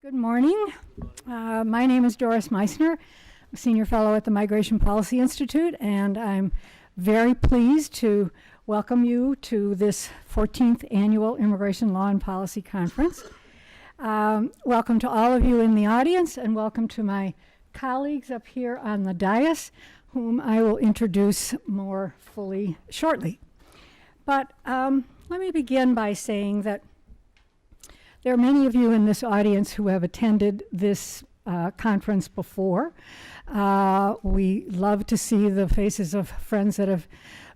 Good morning. My name is Doris Meissner, a senior fellow at the Migration Policy Institute, and I'm very pleased to welcome you to this 14th Annual Immigration Law and Policy Conference. Welcome to all of you in the audience, and welcome to my colleagues up here on the dais, whom I will introduce more fully shortly. But let me begin by saying that there are many of you in this audience who have attended this conference before. We love to see the faces of friends that have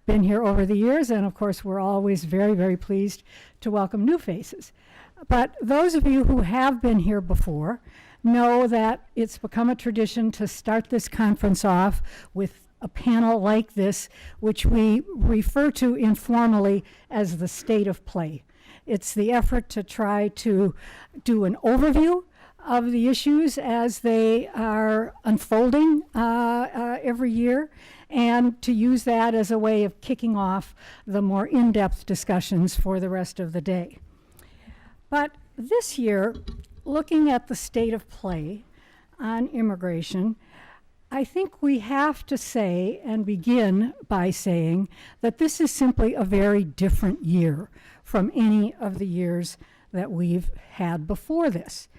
been here over the years, and of course we're always very, very pleased to welcome new faces. But those of you who have been here before know that it's become a tradition to start this conference off with a panel like this, which we refer to informally as the state of play. It's the effort to try to do an overview of the issues as they are unfolding every year, and to use that as a way of kicking off the more in-depth discussions for the rest of the day. But this year, looking at the state of play on immigration, I think we have to say and begin by saying that this is simply a very different year from any of the years that we've had before this.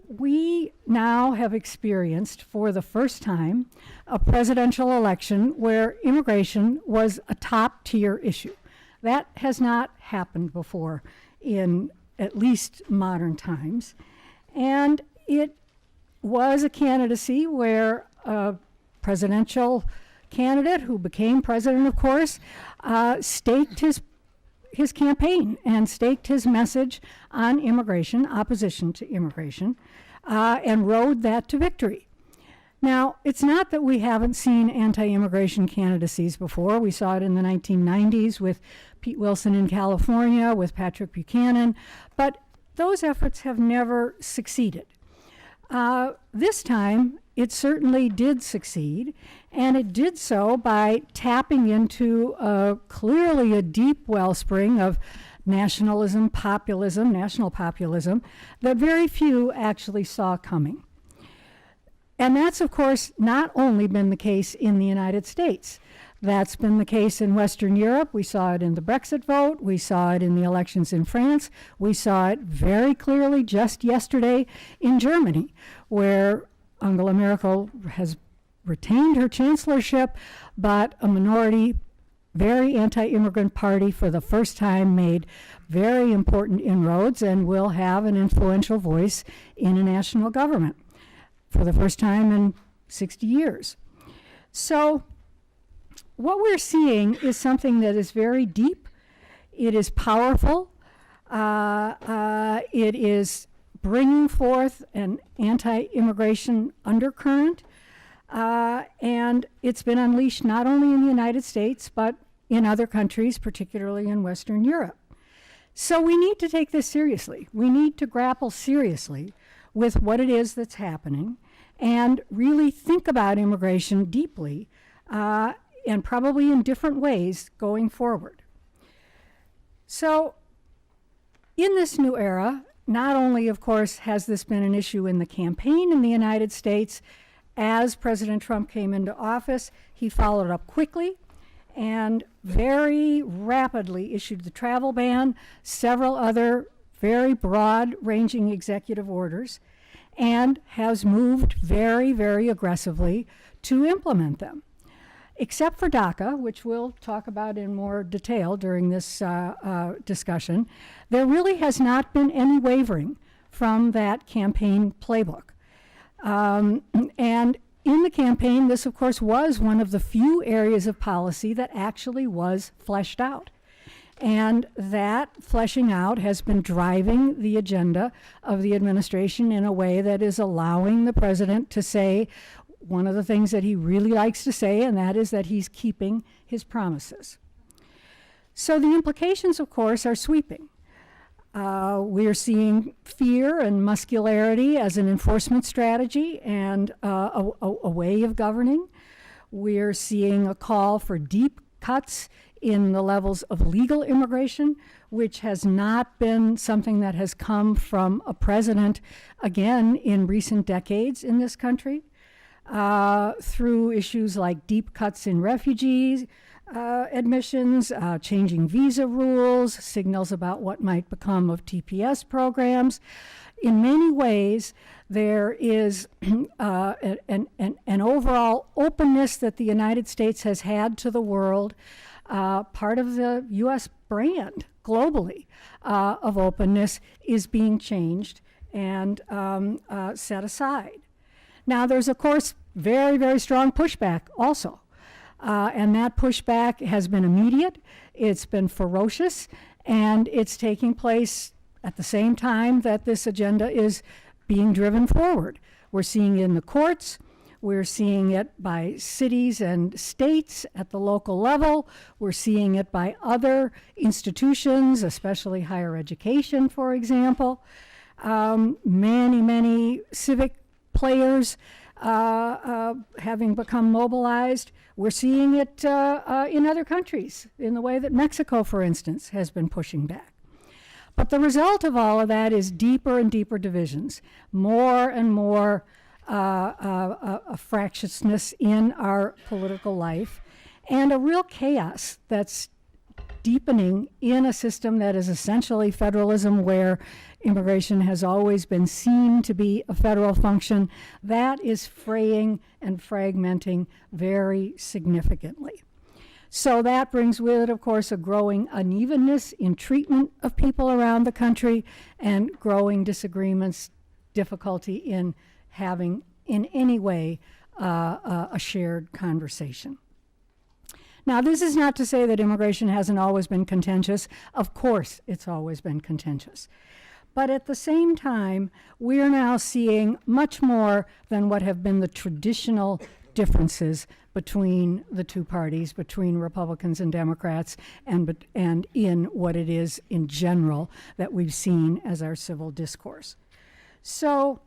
We now have experienced for the first time a presidential election where immigration was a top-tier issue. That has not happened before in at least modern times. And it was a candidacy where a presidential candidate who became president, of course, staked his campaign and staked his message on immigration, opposition to immigration, and rode that to victory. Now, it's not that we haven't seen anti-immigration candidacies before. We saw it in the 1990s with Pete Wilson in California, with Patrick Buchanan, but those efforts have never succeeded. This time, it certainly did succeed, and it did so by tapping into clearly a deep wellspring of nationalism, populism, national populism, that very few actually saw coming. And that's, of course, not only been the case in the United States. That's been the case in Western Europe. We saw it in the Brexit vote. We saw it in the elections in France. We saw it very clearly just yesterday in Germany, where Angela Merkel has retained her chancellorship, but a minority, very anti-immigrant party for the first time made very important inroads and will have an influential voice in a national government for the first time in 60 years. So what we're seeing is something that is very deep. It is powerful. It is bringing forth an anti-immigration undercurrent, and it's been unleashed not only in the United States, but in other countries, particularly in Western Europe. So we need to take this seriously. We need to grapple seriously with what it is that's happening and really think about immigration deeply, and probably in different ways going forward. So in this new era, not only, of course, has this been an issue in the campaign in the United States, as President Trump came into office, he followed up quickly and very rapidly issued the travel ban, several other very broad-ranging executive orders, and has moved very, very aggressively to implement them. Except for DACA, which we'll talk about in more detail during this discussion, there really has not been any wavering from that campaign playbook. And in the campaign, this, of course, was one of the few areas of policy that actually was fleshed out. And that fleshing out has been driving the agenda of the administration in a way that is allowing the president to say one of the things that he really likes to say, and that is that he's keeping his promises. So the implications, of course, are sweeping. We are seeing fear and muscularity as an enforcement strategy and a way of governing. We're seeing a call for deep cuts in the levels of legal immigration, which has not been something that has come from a president, again, in recent decades in this country, through issues like deep cuts in refugees admissions, changing visa rules, signals about what might become of TPS programs. In many ways, there is an overall openness that the United States has had to the world, part of the U.S. brand globally of openness is being changed and set aside. Now, there's, of course, very, very strong pushback also. And that pushback has been immediate, it's been ferocious, and it's taking place at the same time that this agenda is being driven forward. We're seeing it in the courts, we're seeing it by cities and states at the local level, we're seeing it by other institutions, especially higher education, for example. Many civic players having become mobilized. We're seeing it in other countries, in the way that Mexico, for instance, has been pushing back. But the result of all of that is deeper and deeper divisions, more and more fractiousness in our political life, and a real chaos that's deepening in a system that is essentially federalism, where immigration has always been seen to be a federal function. That is fraying and fragmenting very significantly. So that brings with it, of course, a growing unevenness in treatment of people around the country and growing disagreements, difficulty in having in any way a shared conversation. Now, this is not to say that immigration hasn't always been contentious. Of course, it's always been contentious. But at the same time, we're now seeing much more than what have been the traditional differences between the two parties, between Republicans and Democrats, and in what it is in general that we've seen as our civil discourse. So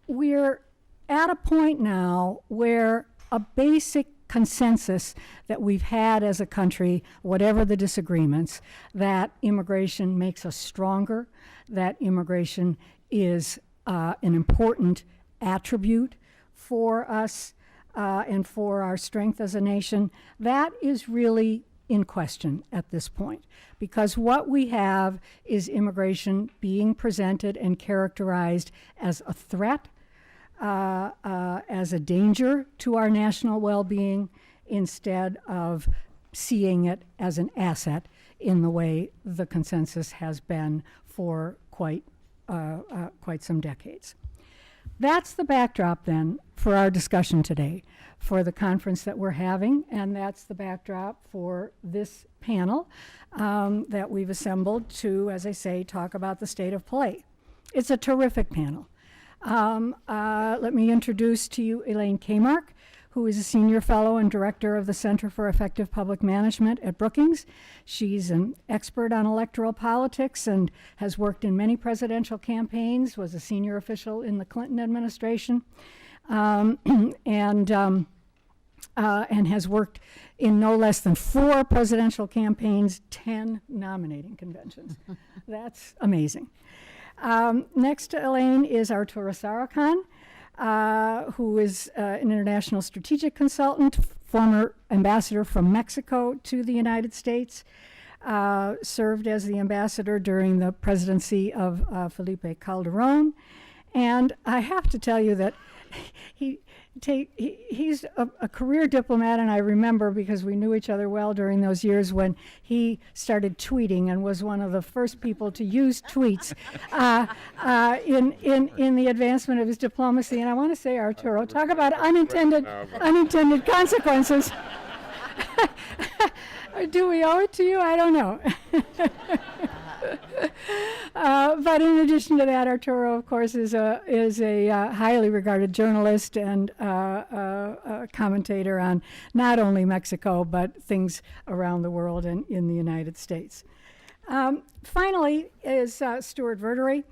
we're at a point now where a basic consensus that we've had as a country, whatever the disagreements, that immigration makes us stronger, that immigration is an important attribute for us and for our strength as a nation, that is really in question at this point. Because what we have is immigration being presented and characterized as a threat, as a danger to our national well-being, instead of seeing it as an asset in the way the consensus has been for quite some decades. That's the backdrop then for our discussion today, for the conference that we're having, and that's the backdrop for this panel that we've assembled to, as I say, talk about the state of play. It's a terrific panel. Let me introduce to you Elaine Kmark, who is a senior fellow and director of the Center for Effective Public Management at Brookings. She's an expert on electoral politics and has worked in many presidential campaigns, was a senior official in the Clinton administration, and has worked in no less than 4 presidential campaigns, 10 nominating conventions. That's amazing. Next to Elaine is Arturo Sarachan, who is an international strategic consultant, former ambassador from Mexico to the United States, served as the ambassador during the presidency of Felipe Calderon. And I have to tell you that he's a career diplomat, and I remember, because we knew each other well during those years, when he started tweeting and was one of the first people to use tweets in the advancement of his diplomacy. And I want to say, Arturo, talk about unintended consequences. Do we owe it to you? I don't know. But in addition to that, Arturo, of course, is a highly regarded journalist and a commentator on not only Mexico, but things around the world and in the United States. Finally is Stuart Verdery,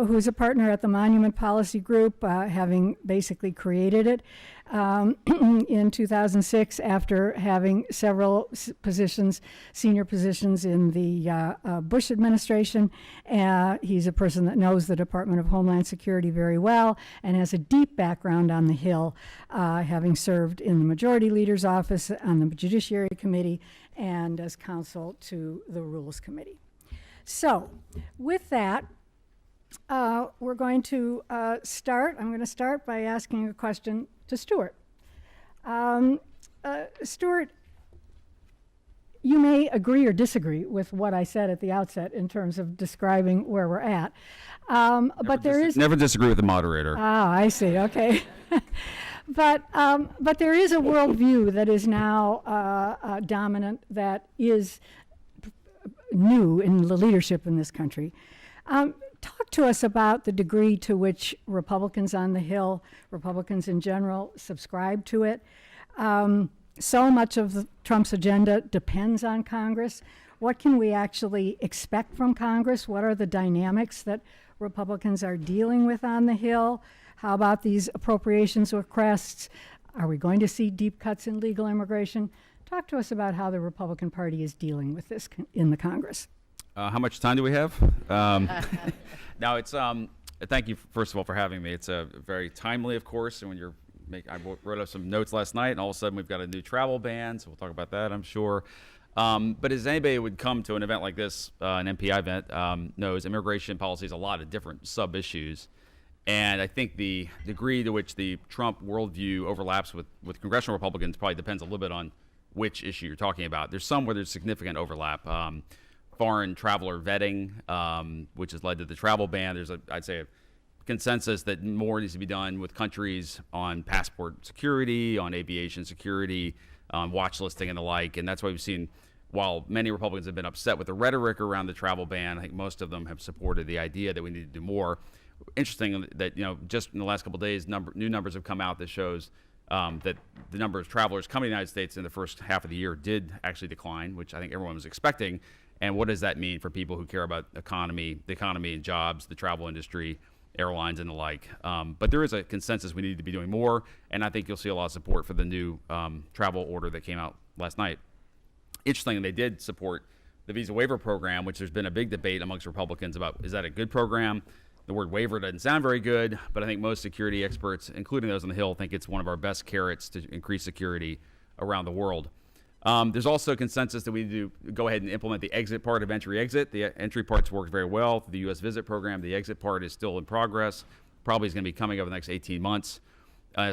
who's a partner at the Monument Policy Group, having basically created it in 2006 after having several senior positions in the Bush administration. He's a person that knows the Department of Homeland Security very well and has a deep background on the Hill, having served in the Majority Leader's office on the Judiciary Committee and as counsel to the Rules Committee. So with that, we're going to start. I'm going to start by asking a question to Stuart. Stuart, you may agree or disagree with what I said at the outset in terms of describing where we're at. But there is... Never disagree with the moderator. Ah, I see, okay. But there is a worldview that is now dominant, that is new in the leadership in this country. Talk to us about the degree to which Republicans on the Hill, Republicans in general, subscribe to it. So much of Trump's agenda depends on Congress. What can we actually expect from Congress? What are the dynamics that Republicans are dealing with on the Hill? How about these appropriations requests? Are we going to see deep cuts in legal immigration? Talk to us about how the Republican Party is dealing with this in the Congress. How much time do we have? Now, it's thank you, first of all, for having me. It's very timely, of course, and when you're I wrote up some notes last night, and all of a sudden we've got a new travel ban, so we'll talk about that, I'm sure. But as anybody would come to an event like this, an MPI event, knows immigration policy has a lot of different sub-issues. And I think the degree to which the Trump worldview overlaps with congressional Republicans probably depends a little bit on which issue you're talking about. There's some where there's significant overlap. Foreign traveler vetting, which has led to the travel ban. There's, I'd say, a consensus that more needs to be done with countries on passport security, on aviation security, watch listing and the like. And that's why we've seen, while many Republicans have been upset with the rhetoric around the travel ban, I think most of them have supported the idea that we need to do more. Interesting that, just in the last couple of days, new numbers have come out that shows that the number of travelers coming to the United States in the first half of the year did actually decline, which I think everyone was expecting. And what does that mean for people who care about the economy and jobs, the travel industry, airlines and the like? But there is a consensus we need to be doing more, and I think you'll see a lot of support for the new travel order that came out last night. Interesting, they did support the visa waiver program, which there's been a big debate amongst Republicans about, is that a good program? The word waiver doesn't sound very good, but I think most security experts, including those on the Hill, think it's one of our best carrots to increase security around the world. There's also consensus that we need to go ahead and implement the exit part of entry-exit. The entry part's worked very well. The U.S. visit program, the exit part is still in progress. Probably is going to be coming over the next 18 months.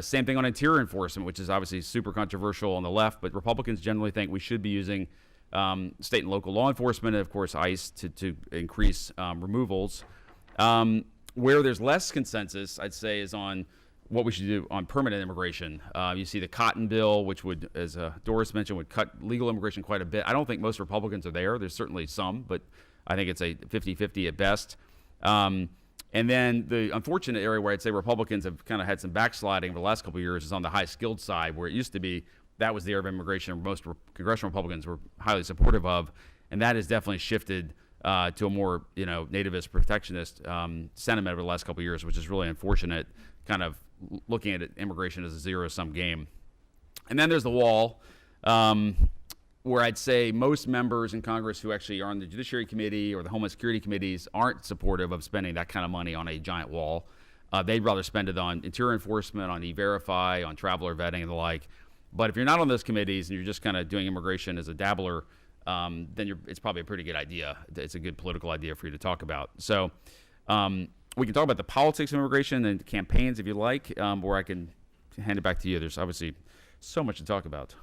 Same thing on interior enforcement, which is obviously super controversial on the left, but Republicans generally think we should be using state and local law enforcement and, of course, ICE to increase removals. Where there's less consensus, I'd say, is on what we should do on permanent immigration. You see the Cotton Bill, which would, as Doris mentioned, would cut legal immigration quite a bit. I don't think most Republicans are there. There's certainly some, but I think it's a 50-50 at best. And then the unfortunate area where I'd say Republicans have kind of had some backsliding over the last couple of years is on the high-skilled side, where it used to be that was the area of immigration most congressional Republicans were highly supportive of, and that has definitely shifted to a more nativist, protectionist sentiment over the last couple of years, which is really unfortunate, kind of looking at immigration as a zero-sum game. And then there's the wall, where I'd say most members in Congress who actually are on the Judiciary Committee or the Homeland Security Committees aren't supportive of spending that kind of money on a giant wall. They'd rather spend it on interior enforcement, on E-Verify, on traveler vetting and the like. But if you're not on those committees and you're just kind of doing immigration as a dabbler, then it's probably a pretty good idea. It's a good political idea for you to talk about. So we can talk about the politics of immigration and campaigns if you like, or I can hand it back to you. There's obviously so much to talk about.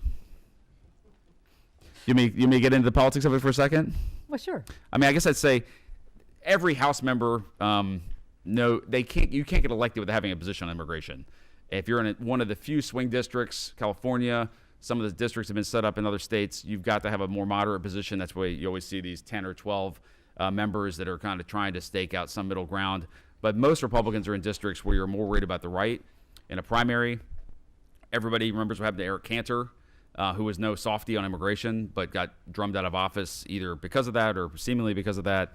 You may get into the politics of it for a second? Well, sure. I mean, I guess I'd say every House member, you can't get elected without having a position on immigration. If you're in one of the few swing districts, California, some of the districts have been set up in other states, you've got to have a more moderate position. That's why you always see these 10 or 12 members that are kind of trying to stake out some middle ground. But most Republicans are in districts where you're more worried about the right. In a primary, everybody remembers what happened to Eric Cantor who was no softie on immigration, but got drummed out of office either because of that or seemingly because of that.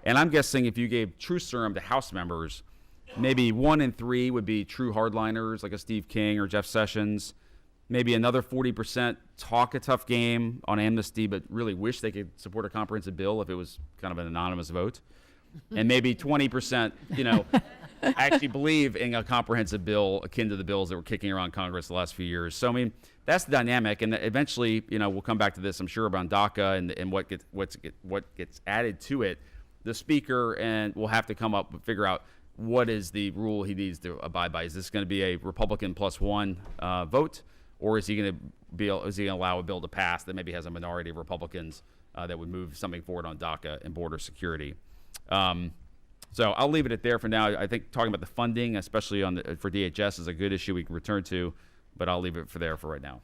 And I'm guessing if you gave truth serum to House members, maybe 1 in 3 would be true hardliners like a Steve King or Jeff Sessions. Maybe another 40% talk a tough game on amnesty, but really wish they could support a comprehensive bill if it was kind of an anonymous vote. And maybe 20%, actually believe in a comprehensive bill akin to the bills that were kicking around Congress the last few years. So, I mean, that's the dynamic. And eventually, we'll come back to this, I'm sure, about DACA and what gets added to it. The speaker and will have to come up and figure out what is the rule he needs to abide by. Is this going to be a Republican +1 vote? Or is he going to allow a bill to pass that maybe has a minority of Republicans that would move something forward on DACA and border security? So I'll leave it at there for now. I think talking about the funding, especially for DHS, is a good issue we can return to, but I'll leave it there for right now.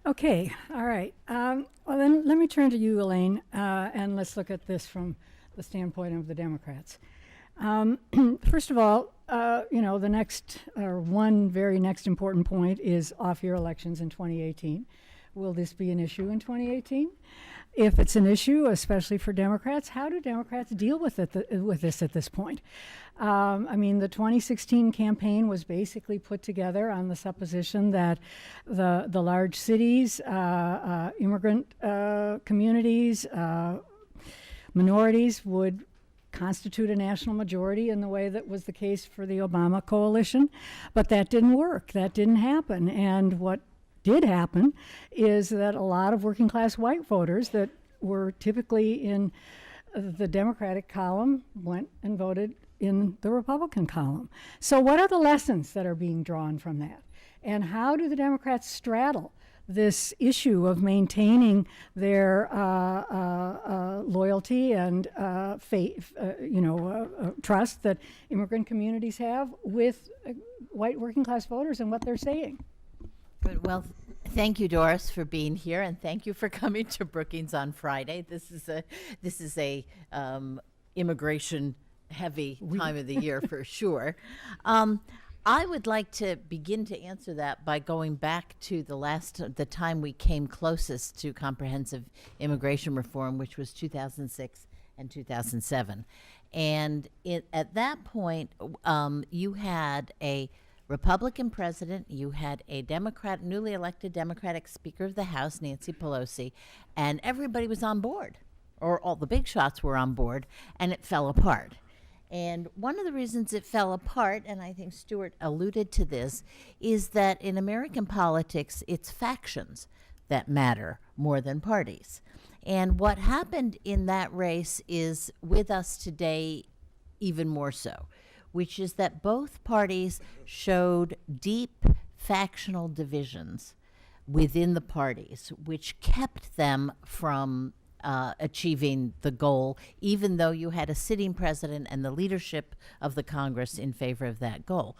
Okay, all right. Well, then let me turn to you, Elaine, and let's look at this from the standpoint of the Democrats. First of all, the next, or one very next important point is off-year elections in 2018. Will this be an issue in 2018? If it's an issue, especially for Democrats, how do Democrats deal with this at this point? The 2016 campaign was basically put together on the supposition that the large cities, immigrant communities, minorities would constitute a national majority in the way that was the case for the Obama coalition. But that didn't work. That didn't happen. And what did happen is that a lot of working class white voters that were typically in the Democratic column went and voted in the Republican column. So what are the lessons that are being drawn from that? And how do the Democrats straddle this issue of maintaining their loyalty and faith, trust that immigrant communities have with white working class voters and what they're saying? Good. Well, thank you, Doris, for being here, and thank you for coming to Brookings on Friday. This is a immigration heavy time of the year for sure. I would like to begin to answer that by going back to the time we came closest to comprehensive immigration reform, which was 2006 and 2007. And at that point, you had a Republican president, you had a newly elected Democratic Speaker of the House, Nancy Pelosi, and everybody was on board, or all the big shots were on board, and it fell apart. And one of the reasons it fell apart, and I think Stuart alluded to this, is that in American politics, it's factions that matter more than parties. And what happened in that race is with us today even more so, which is that both parties showed deep factional divisions within the parties, which kept them from achieving the goal, even though you had a sitting president and the leadership of the Congress in favor of that goal.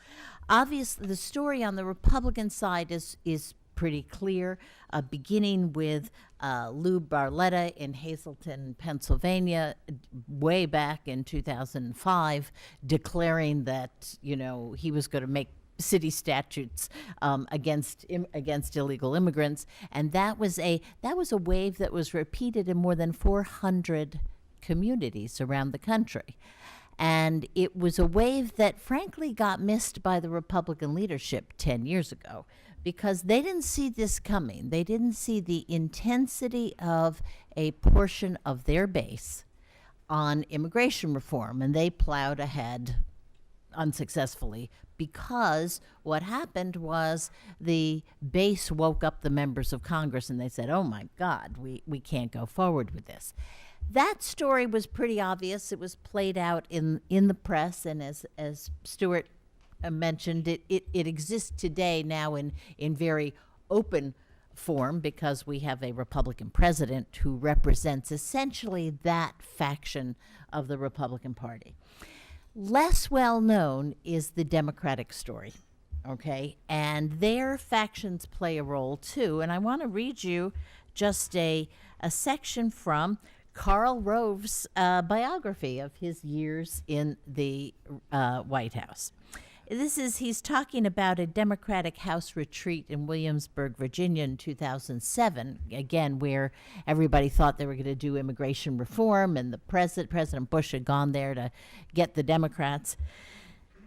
Obviously, the story on the Republican side is pretty clear, beginning with Lou Barletta in Hazleton, Pennsylvania, way back in 2005, declaring that he was going to make city statutes against illegal immigrants, and that was a wave that was repeated in more than 400 communities around the country. And it was a wave that frankly got missed by the Republican leadership 10 years ago because they didn't see this coming. They didn't see the intensity of a portion of their base on immigration reform, and they plowed ahead unsuccessfully because what happened was the base woke up the members of Congress and they said, oh my God, we can't go forward with this. That story was pretty obvious. It was played out in the press, and as Stuart mentioned, it exists today now in very open form because we have a Republican president who represents essentially that faction of the Republican Party. Less well known is the Democratic story, okay? And their factions play a role too. And I want to read you just a section from Karl Rove's biography of his years in the White House. He's talking about a Democratic House retreat in Williamsburg, Virginia in 2007, again, where everybody thought they were going to do immigration reform, and President Bush had gone there to get the Democrats.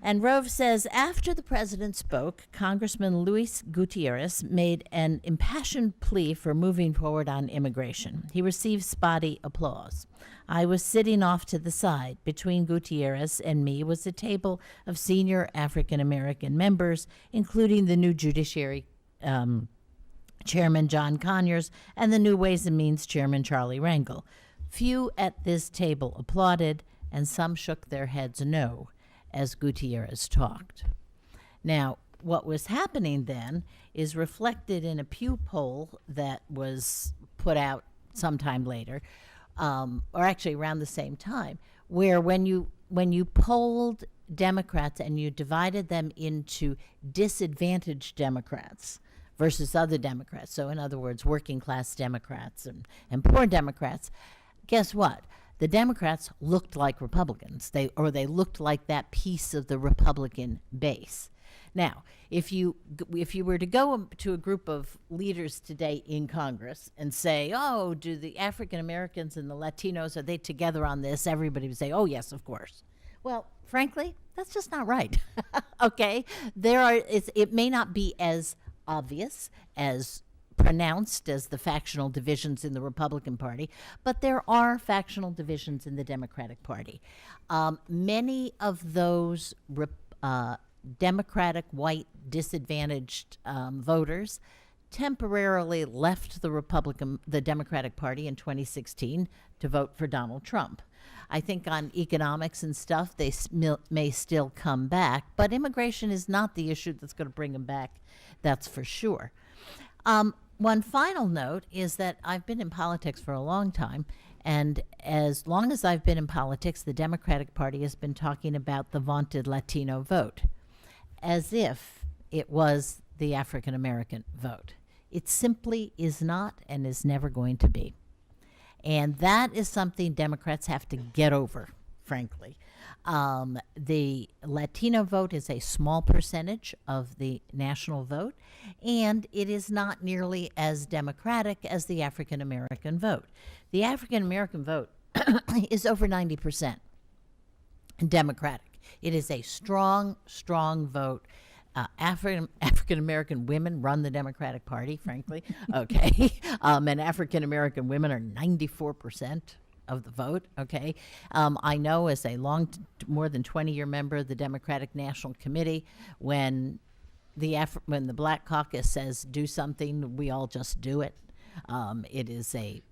And Rove says, after the president spoke, Congressman Luis Gutierrez made an impassioned plea for moving forward on immigration. He received spotty applause. I was sitting off to the side. Between Gutierrez and me was a table of senior African-American members, including the new Judiciary Chairman John Conyers and the new Ways and Means Chairman Charlie Rangel. Few at this table applauded, and some shook their heads no as Gutierrez talked. Now, what was happening then is reflected in a Pew poll that was put out sometime later, or actually around the same time, where when you polled Democrats and you divided them into disadvantaged Democrats versus other Democrats, so in other words, working class Democrats and poor Democrats, guess what? The Democrats looked like Republicans. They looked like that piece of the Republican base. Now, if you were to go to a group of leaders today in Congress and say, oh, do the African Americans and the Latinos, are they together on this? Everybody would say, oh, yes, of course. Well, frankly, that's just not right. Okay? It may not be as obvious, as pronounced as the factional divisions in the Republican Party, but there are factional divisions in the Democratic Party. Many of those Democratic white disadvantaged voters temporarily left the Democratic Party in 2016 to vote for Donald Trump. I think on economics and stuff, they may still come back, but immigration is not the issue that's going to bring them back, that's for sure. One final note is that I've been in politics for a long time, and as long as I've been in politics, the Democratic Party has been talking about the vaunted Latino vote, as if it was the African American vote. It simply is not and is never going to be. And that is something Democrats have to get over, frankly. The Latino vote is a small percentage of the national vote, and it is not nearly as democratic as the African American vote. The African American vote is over 90% Democratic. It is a strong, strong vote. African American women run the Democratic Party, frankly. Okay, and African American women are 94% of the vote. Okay, I know as a more than 20-year member of the Democratic National Committee, when the Black Caucus says do something, we all just do it. It is a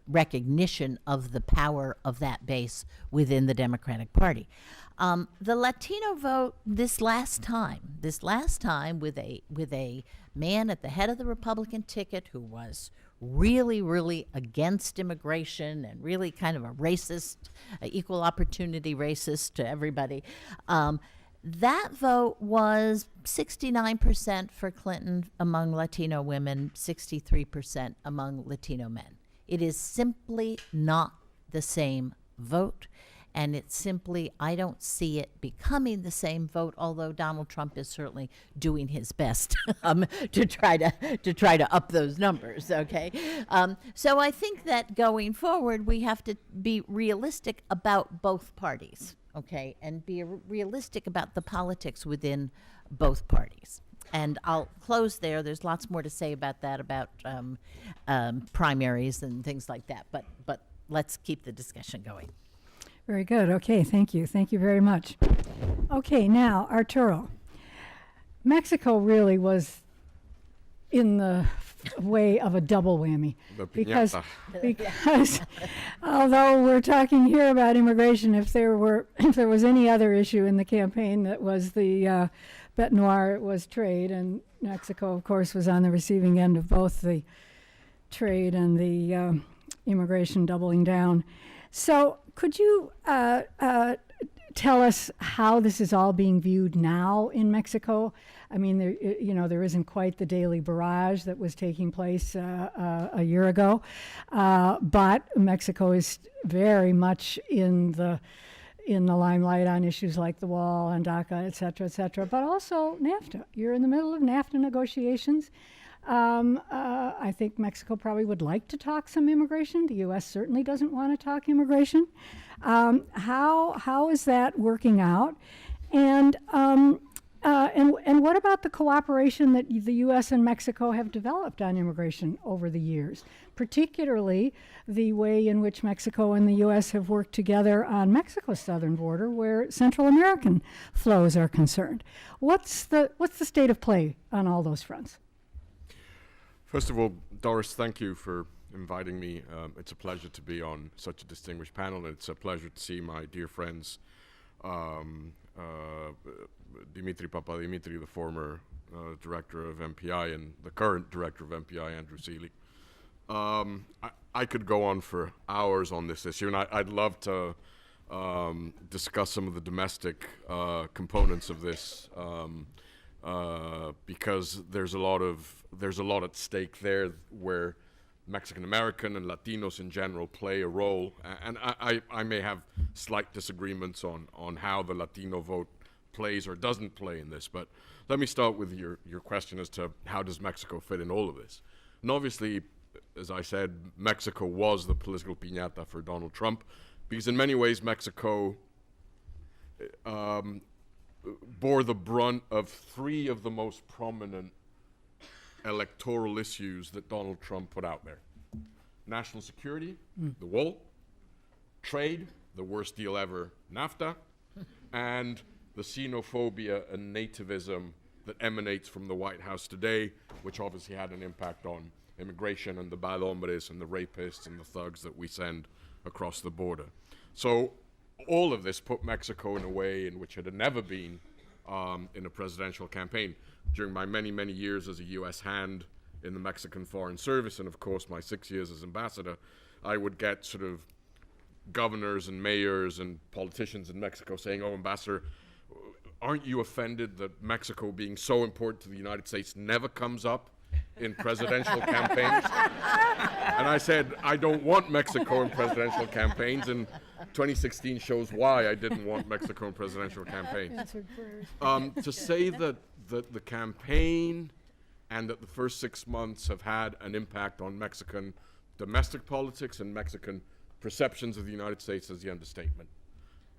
recognition of the power of that base within the Democratic Party. The Latino vote this last time with a man at the head of the Republican ticket who was really, really against immigration and really kind of a racist, equal opportunity racist to everybody. That vote was 69% for Clinton among Latino women, 63% among Latino men. It is simply not the same vote, and it's simply, I don't see it becoming the same vote, although Donald Trump is certainly doing his best to try to up those numbers, okay? So I think that going forward, we have to be realistic about both parties. Okay, and be realistic about the politics within both parties. And I'll close there. There's lots more to say about that, about primaries and things like that. But let's keep the discussion going. Very good. Okay, thank you. Thank you very much. Okay, now, Arturo. Mexico really was in the way of a double whammy because although we're talking here about immigration, if there was any other issue in the campaign that was the bête noire, it was trade, and Mexico, of course, was on the receiving end of both the trade and the immigration doubling down. So could you tell us how this is all being viewed now in Mexico? I mean, there isn't quite the daily barrage that was taking place a year ago, but Mexico is very much in in the limelight on issues like the wall and DACA, et cetera, but also NAFTA. You're in the middle of NAFTA negotiations. I think Mexico probably would like to talk some immigration. The U.S. certainly doesn't want to talk immigration. How is that working out? And what about the cooperation that the U.S. and Mexico have developed on immigration over the years, particularly the way in which Mexico and the U.S. have worked together on Mexico's southern border, where Central American flows are concerned? What's the state of play on all those fronts? First of all, Doris, thank you for inviting me. It's a pleasure to be on such a distinguished panel, and it's a pleasure to see my dear friends, Dimitri Papadimitri, the former director of MPI, and the current director of MPI, Andrew Seeley. I could go on for hours on this issue, and I'd love to discuss some of the domestic components of this, because there's a lot at stake there where Mexican American and Latinos in general play a role, and I may have slight disagreements on how the Latino vote plays or doesn't play in this, but let me start with your question as to how does Mexico fit in all of this. And obviously, as I said, Mexico was the political piñata for Donald Trump, because in many ways Mexico bore the brunt of three of the most prominent electoral issues that Donald Trump put out there. National security, the wall; trade, the worst deal ever, NAFTA; and the xenophobia and nativism that emanates from the White House today, which obviously had an impact on immigration and the bad hombres and the rapists and the thugs that we send across the border. So all of this put Mexico in a way in which it had never been in a presidential campaign. During my many, many years as a U.S. hand in the Mexican Foreign Service, and of course my 6 years as ambassador, I would get sort of governors and mayors and politicians in Mexico saying, "Oh, Ambassador, aren't you offended that Mexico being so important to the United States never comes up in presidential campaigns?" And I said, I don't want Mexico in presidential campaigns, and 2016 shows why I didn't want Mexico in presidential campaigns. To say that the campaign and that the first 6 months have had an impact on Mexican domestic politics and Mexican perceptions of the United States is the understatement.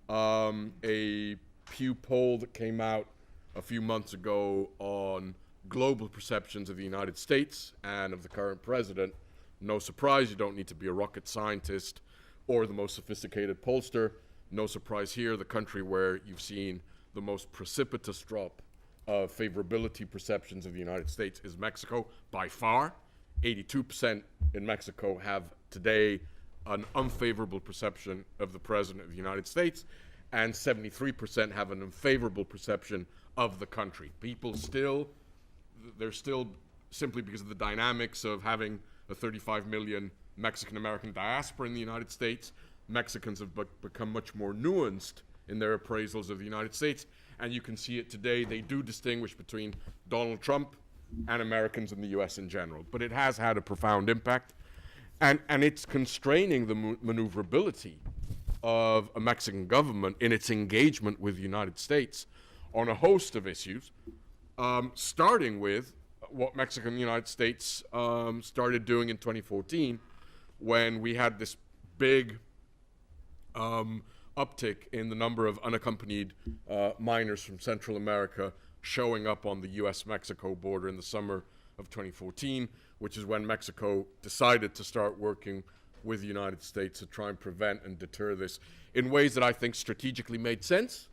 A Pew poll that came out a few months ago on global perceptions of the United States and of the current president, no surprise, you don't need to be a rocket scientist or the most sophisticated pollster. No surprise here, the country where you've seen the most precipitous drop of favorability perceptions of the United States is Mexico, by far. 82% in Mexico have today an unfavorable perception of the President of the United States, and 73% have an unfavorable perception of the country. People still, they're still, simply because of the dynamics of having a 35 million Mexican-American diaspora in the United States, Mexicans have become much more nuanced in their appraisals of the United States, and you can see it today. They do distinguish between Donald Trump and Americans in the US in general, but it has had a profound impact, and it's constraining the maneuverability of a Mexican government in its engagement with the United States on a host of issues, starting with what Mexico and the United States started doing in 2014 when we had this big uptick in the number of unaccompanied minors from Central America showing up on the US-Mexico border in the summer of 2014, which is when Mexico decided to start working with the United States to try and prevent and deter this in ways that I think strategically made sense.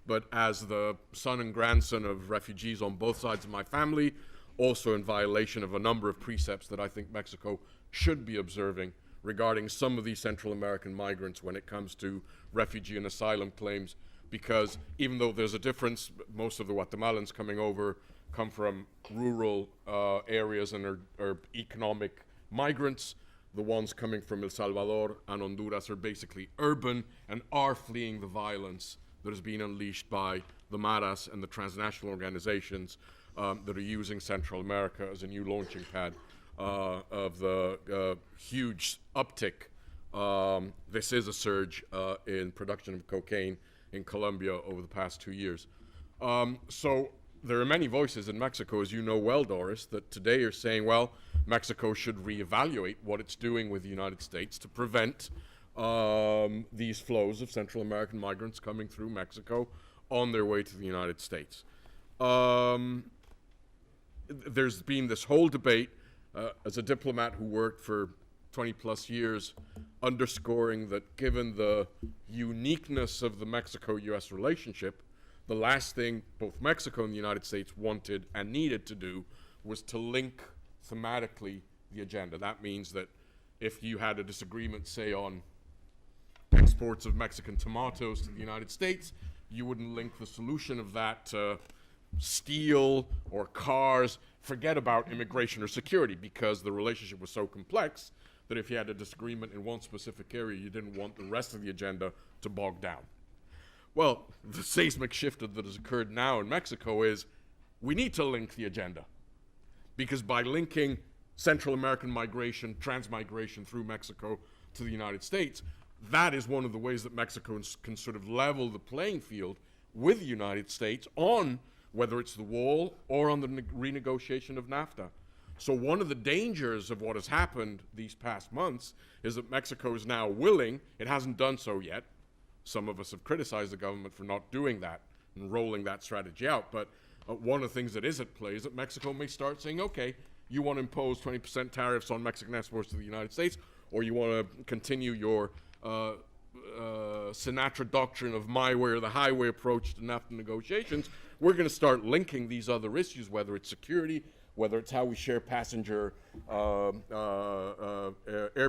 But as the son and grandson of refugees on both sides of my family, also in violation of a number of precepts that I think Mexico should be observing regarding some of these Central American migrants when it comes to refugee and asylum claims, because even though there's a difference, most of the Guatemalans coming over come from rural areas and are economic migrants. The ones coming from El Salvador and Honduras are basically urban and are fleeing the violence that is being unleashed by the Maras and the transnational organizations that are using Central America as a new launching pad of the huge uptick this is a surge in production of cocaine in Colombia over the past 2 years. So there are many voices in Mexico, as you know well, Doris, that today are saying, well, Mexico should reevaluate what it's doing with the United States to prevent these flows of Central American migrants coming through Mexico on their way to the United States. There's been this whole debate, as a diplomat who worked for 20 plus years, underscoring that given the uniqueness of the Mexico-US relationship, the last thing both Mexico and the United States wanted and needed to do was to link thematically the agenda. That means that if you had a disagreement, say, on exports of Mexican tomatoes to the United States, you wouldn't link the solution of that to steel or cars. Forget about immigration or security, because the relationship was so complex that if you had a disagreement in one specific area, you didn't want the rest of the agenda to bog down. Well, the seismic shift that has occurred now in Mexico is we need to link the agenda, because by linking Central American migration, transmigration through Mexico to the United States, that is one of the ways that Mexico can sort of level the playing field with the United States on whether it's the wall or on the renegotiation of NAFTA. So one of the dangers of what has happened these past months is that Mexico is now willing, it hasn't done so yet. Some of us have criticized the government for not doing that and rolling that strategy out, but one of the things that is at play is that Mexico may start saying, okay, you want to impose 20% tariffs on Mexican exports to the United States, or you want to continue your Sinatra doctrine of my way or the highway approach to NAFTA negotiations. We're going to start linking these other issues, whether it's security, whether it's how we share passenger, air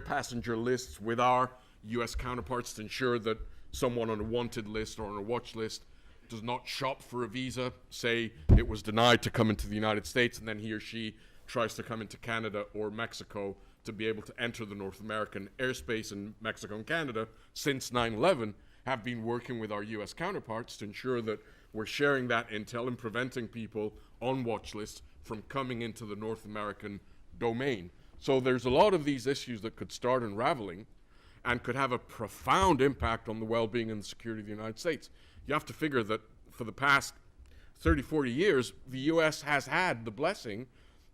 passenger lists with our U.S. counterparts to ensure that someone on a wanted list or on a watch list does not shop for a visa, say it was denied to come into the United States, and then he or she tries to come into Canada or Mexico to be able to enter the North American airspace. In Mexico and Canada, since 9/11, have been working with our U.S. counterparts to ensure that we're sharing that intel and preventing people on watch lists from coming into the North American domain. So there's a lot of these issues that could start unraveling and could have a profound impact on the well-being and the security of the United States. You have to figure that for the past 30, 40 years, the U.S. has had the blessing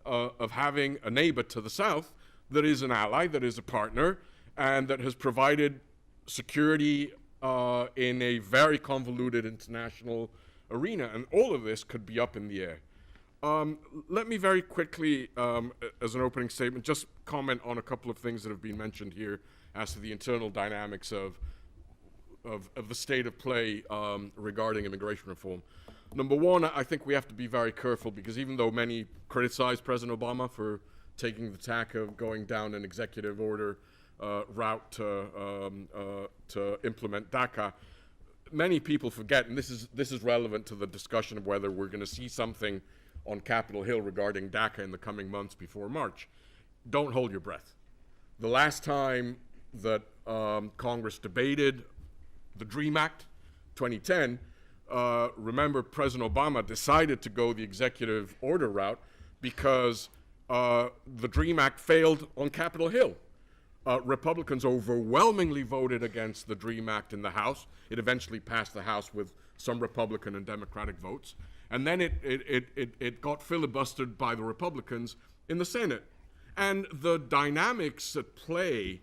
of having a neighbor to the south that is an ally, that is a partner, and that has provided security in a very convoluted international arena. And all of this could be up in the air. Let me very quickly, as an opening statement, just comment on a couple of things that have been mentioned here as to the internal dynamics of the state of play regarding immigration reform. Number one, I think we have to be very careful, because even though many criticize President Obama for taking the tack of going down an executive order route to implement DACA, many people forget, and this is relevant to the discussion of whether we're going to see something on Capitol Hill regarding DACA in the coming months before March. Don't hold your breath. The last time that Congress debated the DREAM Act, 2010, remember President Obama decided to go the executive order route because the DREAM Act failed on Capitol Hill. Republicans overwhelmingly voted against the DREAM Act in the House. It eventually passed the House with some Republican and Democratic votes. And then it got filibustered by the Republicans in the Senate. And the dynamics at play,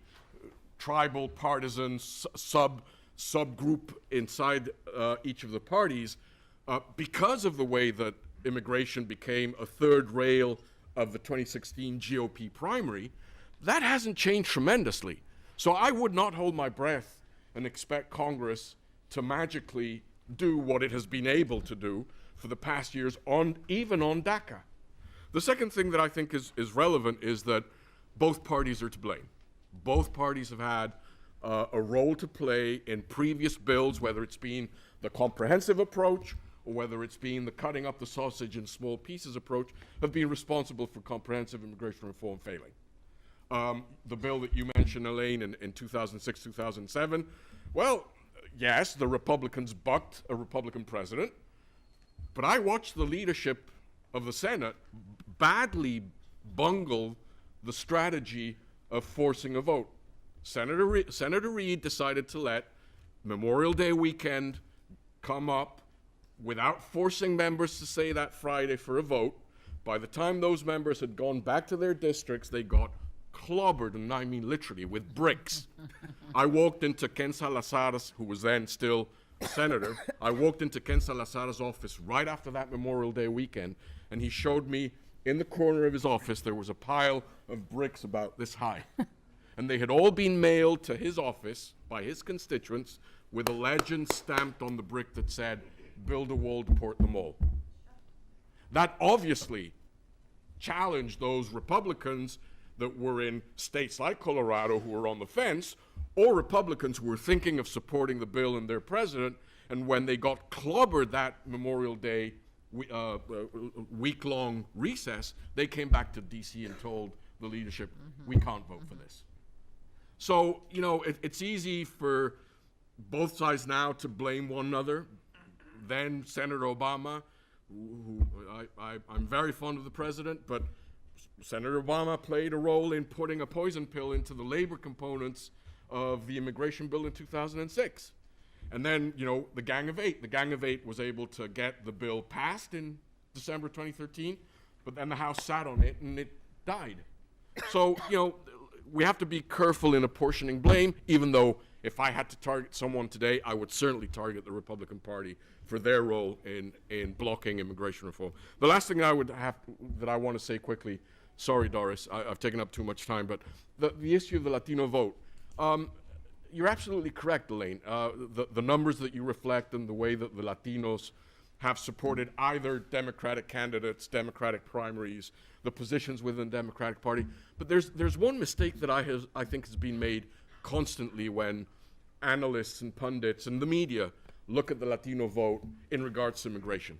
tribal, partisan, subgroup inside each of the parties, because of the way that immigration became a third rail of the 2016 GOP primary, that hasn't changed tremendously. So I would not hold my breath and expect Congress to magically do what it has been able to do for the past years, even on DACA. The second thing that I think is relevant is that both parties are to blame. Both parties have had a role to play in previous bills, whether it's been the comprehensive approach or whether it's been the cutting up the sausage in small pieces approach, have been responsible for comprehensive immigration reform failing. The bill that you mentioned, Elaine, in 2006, 2007, well, yes, the Republicans bucked a Republican president, but I watched the leadership of the Senate badly bungle the strategy of forcing a vote. Senator Reid decided to let Memorial Day weekend come up without forcing members to say that Friday for a vote. By the time those members had gone back to their districts, they got clobbered, and I mean literally, with bricks. I walked into Ken Salazar's, who was then still a senator, I walked into Ken Salazar's office right after that Memorial Day weekend, and he showed me in the corner of his office there was a pile of bricks about this high. And they had all been mailed to his office by his constituents with a legend stamped on the brick that said, "Build a wall, deport them all." That obviously challenged those Republicans that were in states like Colorado who were on the fence, or Republicans who were thinking of supporting the bill and their president, and when they got clobbered that Memorial Day week-long recess, they came back to D.C. and told the leadership, we can't vote for this. So, you know, it's easy for both sides now to blame one another. Then Senator Obama, who I'm very fond of the president, but Senator Obama played a role in putting a poison pill into the labor components of the immigration bill in 2006. And then, you know, the Gang of Eight was able to get the bill passed in December 2013, but then the House sat on it and it died. So, you know, we have to be careful in apportioning blame, even though if I had to target someone today, I would certainly target the Republican Party for their role in blocking immigration reform. The last thing I want to say quickly, sorry, Doris, I've taken up too much time, but the issue of the Latino vote. You're absolutely correct, Elaine. The numbers that you reflect and the way that the Latinos have supported either Democratic candidates, Democratic primaries, the positions within the Democratic Party. But there's one mistake that I think has been made constantly when analysts and pundits and the media look at the Latino vote in regards to immigration.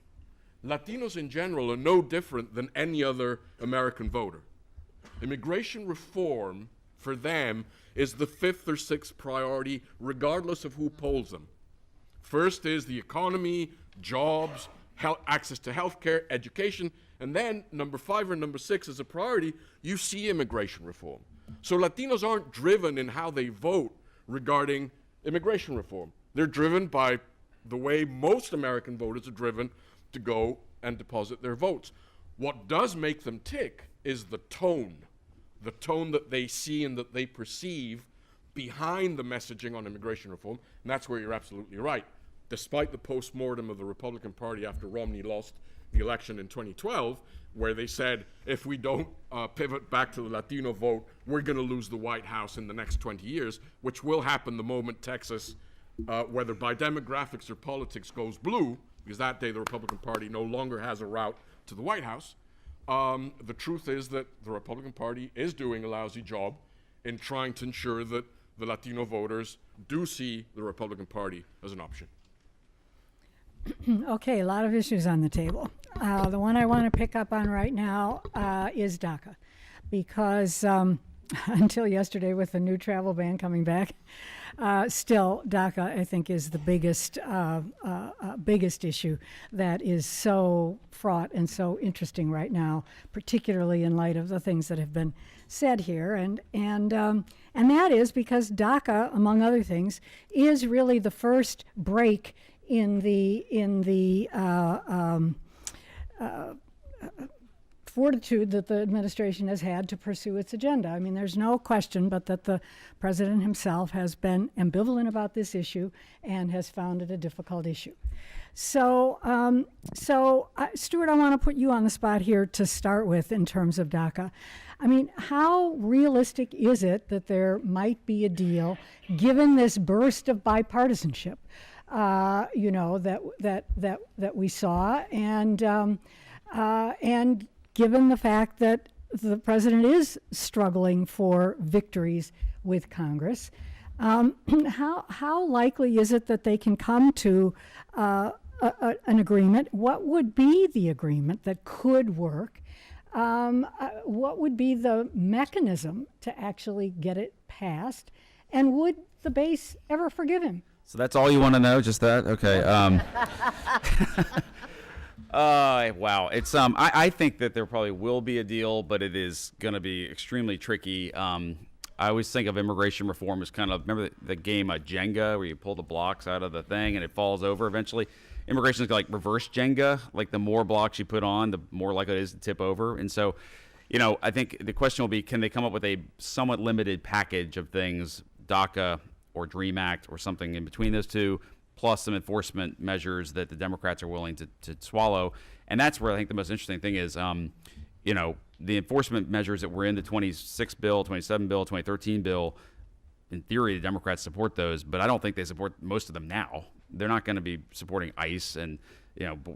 Latinos in general are no different than any other American voter. Immigration reform for them is the fifth or sixth priority, regardless of who polls them. First is the economy, jobs, access to healthcare, education, and then number 5 or number 6 as a priority, you see immigration reform. So Latinos aren't driven in how they vote regarding immigration reform. They're driven by the way most American voters are driven to go and deposit their votes. What does make them tick is the tone that they see and that they perceive behind the messaging on immigration reform, and that's where you're absolutely right. Despite the post-mortem of the Republican Party after Romney lost the election in 2012, where they said, if we don't pivot back to the Latino vote, we're going to lose the White House in the next 20 years, which will happen the moment Texas, whether by demographics or politics, goes blue, because that day the Republican Party no longer has a route to the White House. The truth is that the Republican Party is doing a lousy job in trying to ensure that the Latino voters do see the Republican Party as an option. Okay, a lot of issues on the table. The one I want to pick up on right now is DACA, because until yesterday with the new travel ban coming back, still DACA I think is the biggest issue that is so fraught and so interesting right now, particularly in light of the things that have been said here, and that is because DACA, among other things, is really the first break in the fortitude that the administration has had to pursue its agenda. I mean, there's no question but that the president himself has been ambivalent about this issue and has found it a difficult issue. So, Stuart, I want to put you on the spot here to start with in terms of DACA. I mean, how realistic is it that there might be a deal, given this burst of bipartisanship, you know, that we saw, and given the fact that the president is struggling for victories with Congress, how likely is it that they can come to an agreement? What would be the agreement that could work? What would be the mechanism to actually get it passed? And would the base ever forgive him? So that's all you want to know, just that? Okay. Wow. It's I think that there probably will be a deal, but it is going to be extremely tricky. I always think of immigration reform as kind of, remember the game Jenga, where you pull the blocks out of the thing and it falls over eventually? Immigration is like reverse Jenga. Like the more blocks you put on, the more likely it is to tip over. And so, I think the question will be, can they come up with a somewhat limited package of things, DACA or DREAM Act or something in between those two, plus some enforcement measures that the Democrats are willing to swallow. And that's where I think the most interesting thing is, the enforcement measures that were in the 26 bill, 27 bill, 2013 bill, in theory, the Democrats support those, but I don't think they support most of them now. They're not going to be supporting ICE and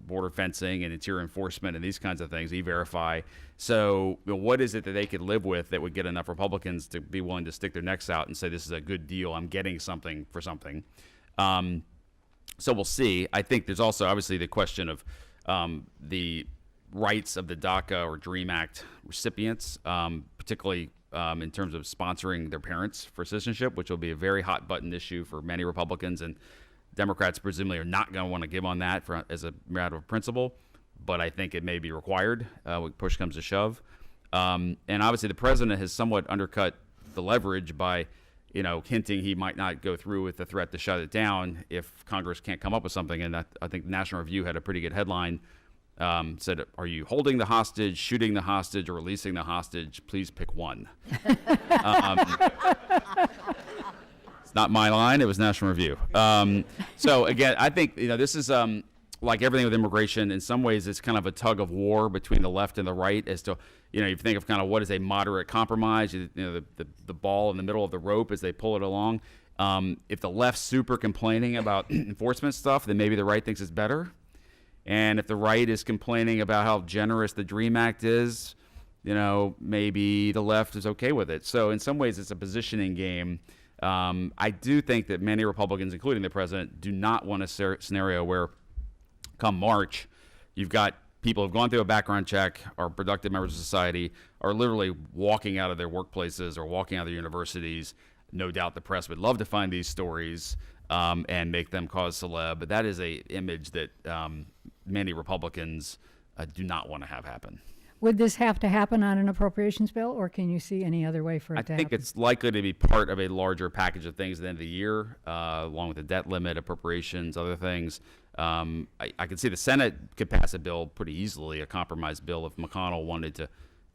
border fencing and interior enforcement and these kinds of things, E-Verify. So what is it that they could live with that would get enough Republicans to be willing to stick their necks out and say, this is a good deal, I'm getting something for something? So we'll see. I think there's also obviously the question of the rights of the DACA or DREAM Act recipients, particularly in terms of sponsoring their parents for citizenship, which will be a very hot button issue for many Republicans, and Democrats presumably are not going to want to give on that as a matter of principle, but I think it may be required when push comes to shove. And obviously the president has somewhat undercut the leverage by hinting he might not go through with the threat to shut it down if Congress can't come up with something. And I think the National Review had a pretty good headline, said, are you holding the hostage, shooting the hostage, or releasing the hostage? Please pick one. It's not my line. It was National Review. So again, I think this is like everything with immigration. In some ways, it's kind of a tug of war between the left and the right as to if you think of kind of what is a moderate compromise. The ball in the middle of the rope as they pull it along. If the left's super complaining about enforcement stuff, then maybe the right thinks it's better. And if the right is complaining about how generous the DREAM Act is, maybe the left is okay with it. So in some ways, it's a positioning game. I do think that many Republicans, including the president, do not want a scenario where come March, you've got people who have gone through a background check, are productive members of society, are literally walking out of their workplaces or walking out of their universities. No doubt the press would love to find these stories and make them cause celeb, but that is a image that many Republicans do not want to have happen. Would this have to happen on an appropriations bill, or can you see any other way for it to happen? I think it's likely to be part of a larger package of things at the end of the year, along with the debt limit, appropriations, other things. I could see the Senate could pass a bill pretty easily, a compromise bill, if McConnell wanted to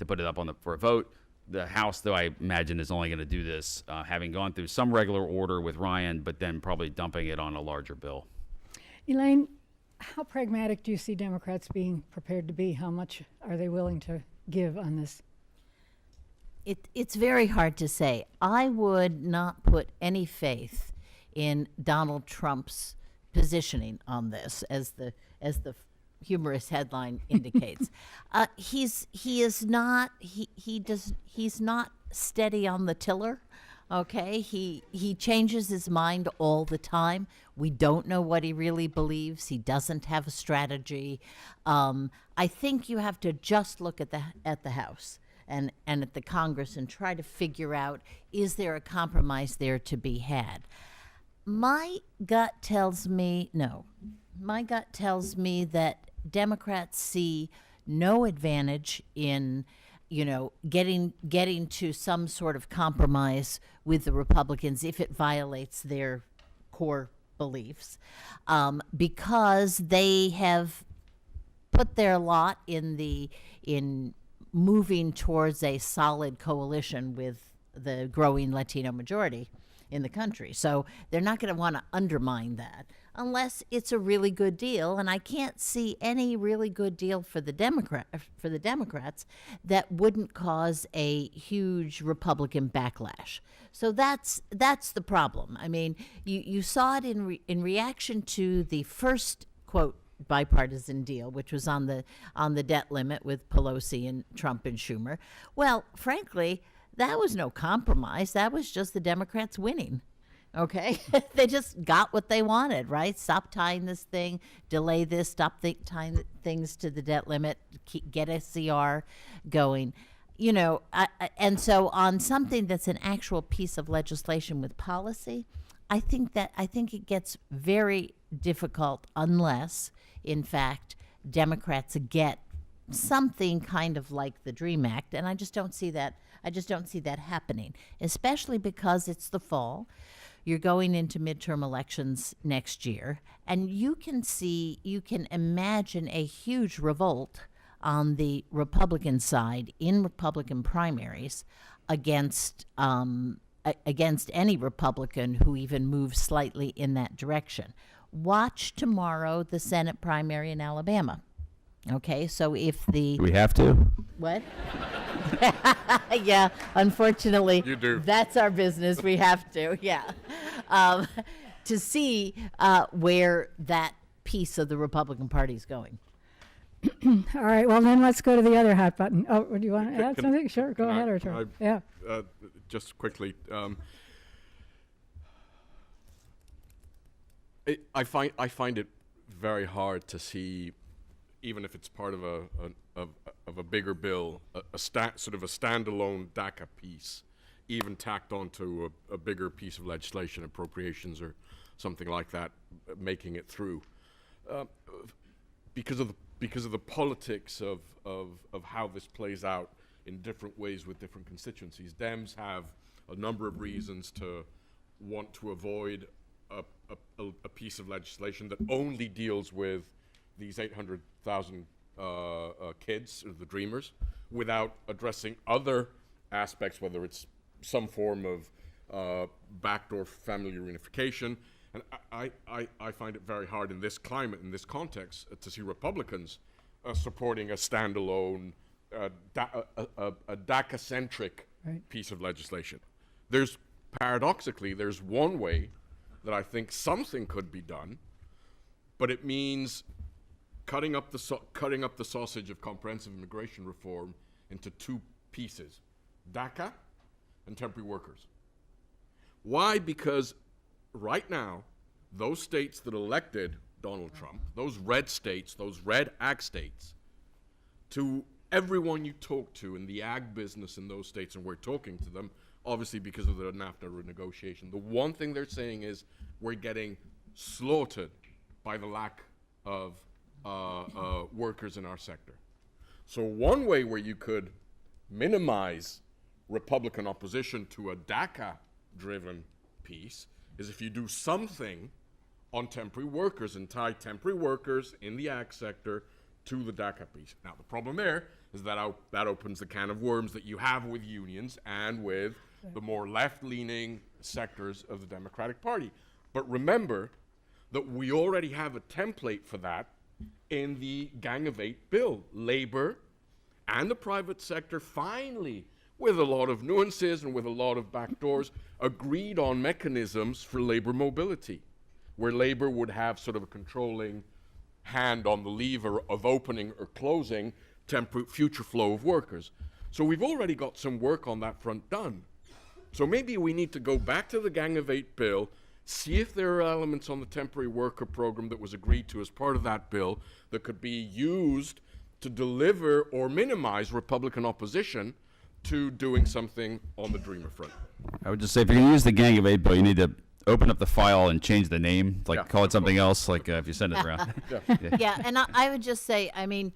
put it up for a vote. The House, though, I imagine is only going to do this, having gone through some regular order with Ryan, but then probably dumping it on a larger bill. Elaine, how pragmatic do you see Democrats being prepared to be? How much are they willing to give on this? It's very hard to say. I would not put any faith in Donald Trump's positioning on this, as the humorous headline indicates. He's not steady on the tiller. Okay, he changes his mind all the time. We don't know what he really believes. He doesn't have a strategy. I think you have to just look at the House and at the Congress and try to figure out, is there a compromise there to be had? My gut tells me no. My gut tells me that Democrats see no advantage in getting to some sort of compromise with the Republicans if it violates their core beliefs, because they have put their lot in moving towards a solid coalition with the growing Latino majority in the country. So they're not going to want to undermine that unless it's a really good deal, and I can't see any really good deal for the Democrats that wouldn't cause a huge Republican backlash. So that's the problem. I mean, you saw it in reaction to the first quote bipartisan deal, which was on the debt limit with Pelosi and Trump and Schumer. Well, frankly, that was no compromise. That was just the Democrats winning. Okay, they just got what they wanted, right? Stop tying this thing, delay this, stop tying things to the debt limit, get SCR going. And so on something that's an actual piece of legislation with policy, I think it gets very difficult unless, in fact, Democrats get something kind of like the DREAM Act, and I just don't see that. I just don't see that happening, especially because it's the fall. You're going into midterm elections next year, and you can imagine a huge revolt on the Republican side in Republican primaries against any Republican who even moves slightly in that direction. Watch tomorrow the Senate primary in Alabama. Okay, so if the... Do we have to? What? Yeah, unfortunately, You do. That's our business. We have to, yeah. To see where that piece of the Republican Party is going. All right, well, then let's go to the other hot button. Oh, do you want to add Can- something? Sure, go can ahead, I- Artur. I- Yeah. Just quickly, I find it very hard to see, even if it's part of a bigger bill, sort of a standalone DACA piece, even tacked onto a bigger piece of legislation, appropriations or something like that, making it through, because of the politics of how this plays out in different ways with different constituencies. Dems have a number of reasons to want to avoid a piece of legislation that only deals with these 800,000 kids, or the Dreamers, without addressing other aspects, whether it's some form of backdoor family reunification. And I find it very hard in this climate, in this context, to see Republicans supporting a standalone, a DACA-centric piece of legislation. Paradoxically, there's one way that I think something could be done, but it means cutting up the sausage of comprehensive immigration reform into two pieces: DACA and temporary workers. Why? Because right now, those states that elected Donald Trump, those red states, those red ag states, to everyone you talk to in the ag business in those states, and we're talking to them, obviously because of the NAFTA renegotiation, the one thing they're saying is we're getting slaughtered by the lack of workers in our sector. So one way where you could minimize Republican opposition to a DACA-driven piece is if you do something on temporary workers and tie temporary workers in the ag sector to the DACA piece. Now, the problem there is that that opens the can of worms that you have with unions and with the more left-leaning sectors of the Democratic Party. But remember that we already have a template for that in the Gang of Eight bill. Labor and the private sector finally, with a lot of nuances and with a lot of backdoors, agreed on mechanisms for labor mobility, where labor would have sort of a controlling hand on the lever of opening or closing temporary future flow of workers. So we've already got some work on that front done. So maybe we need to go back to the Gang of Eight bill, see if there are elements on the temporary worker program that was agreed to as part of that bill that could be used to deliver or minimize Republican opposition to doing something on the Dreamer front. I would just say, if you're going to use the Gang of Eight bill, you need to open up the file and change the name, like call it something else, like if you send it around. Yeah, and I would just say, I mean,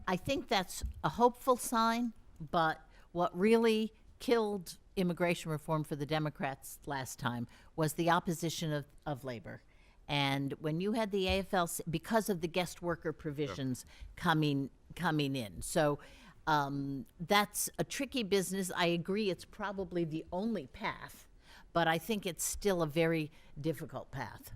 I think that's a hopeful sign, but what really killed immigration reform for the Democrats last time was the opposition of labor. And when you had the AFL, because of the guest worker provisions coming in. So that's a tricky business. I agree it's probably the only path, but I think it's still a very difficult path.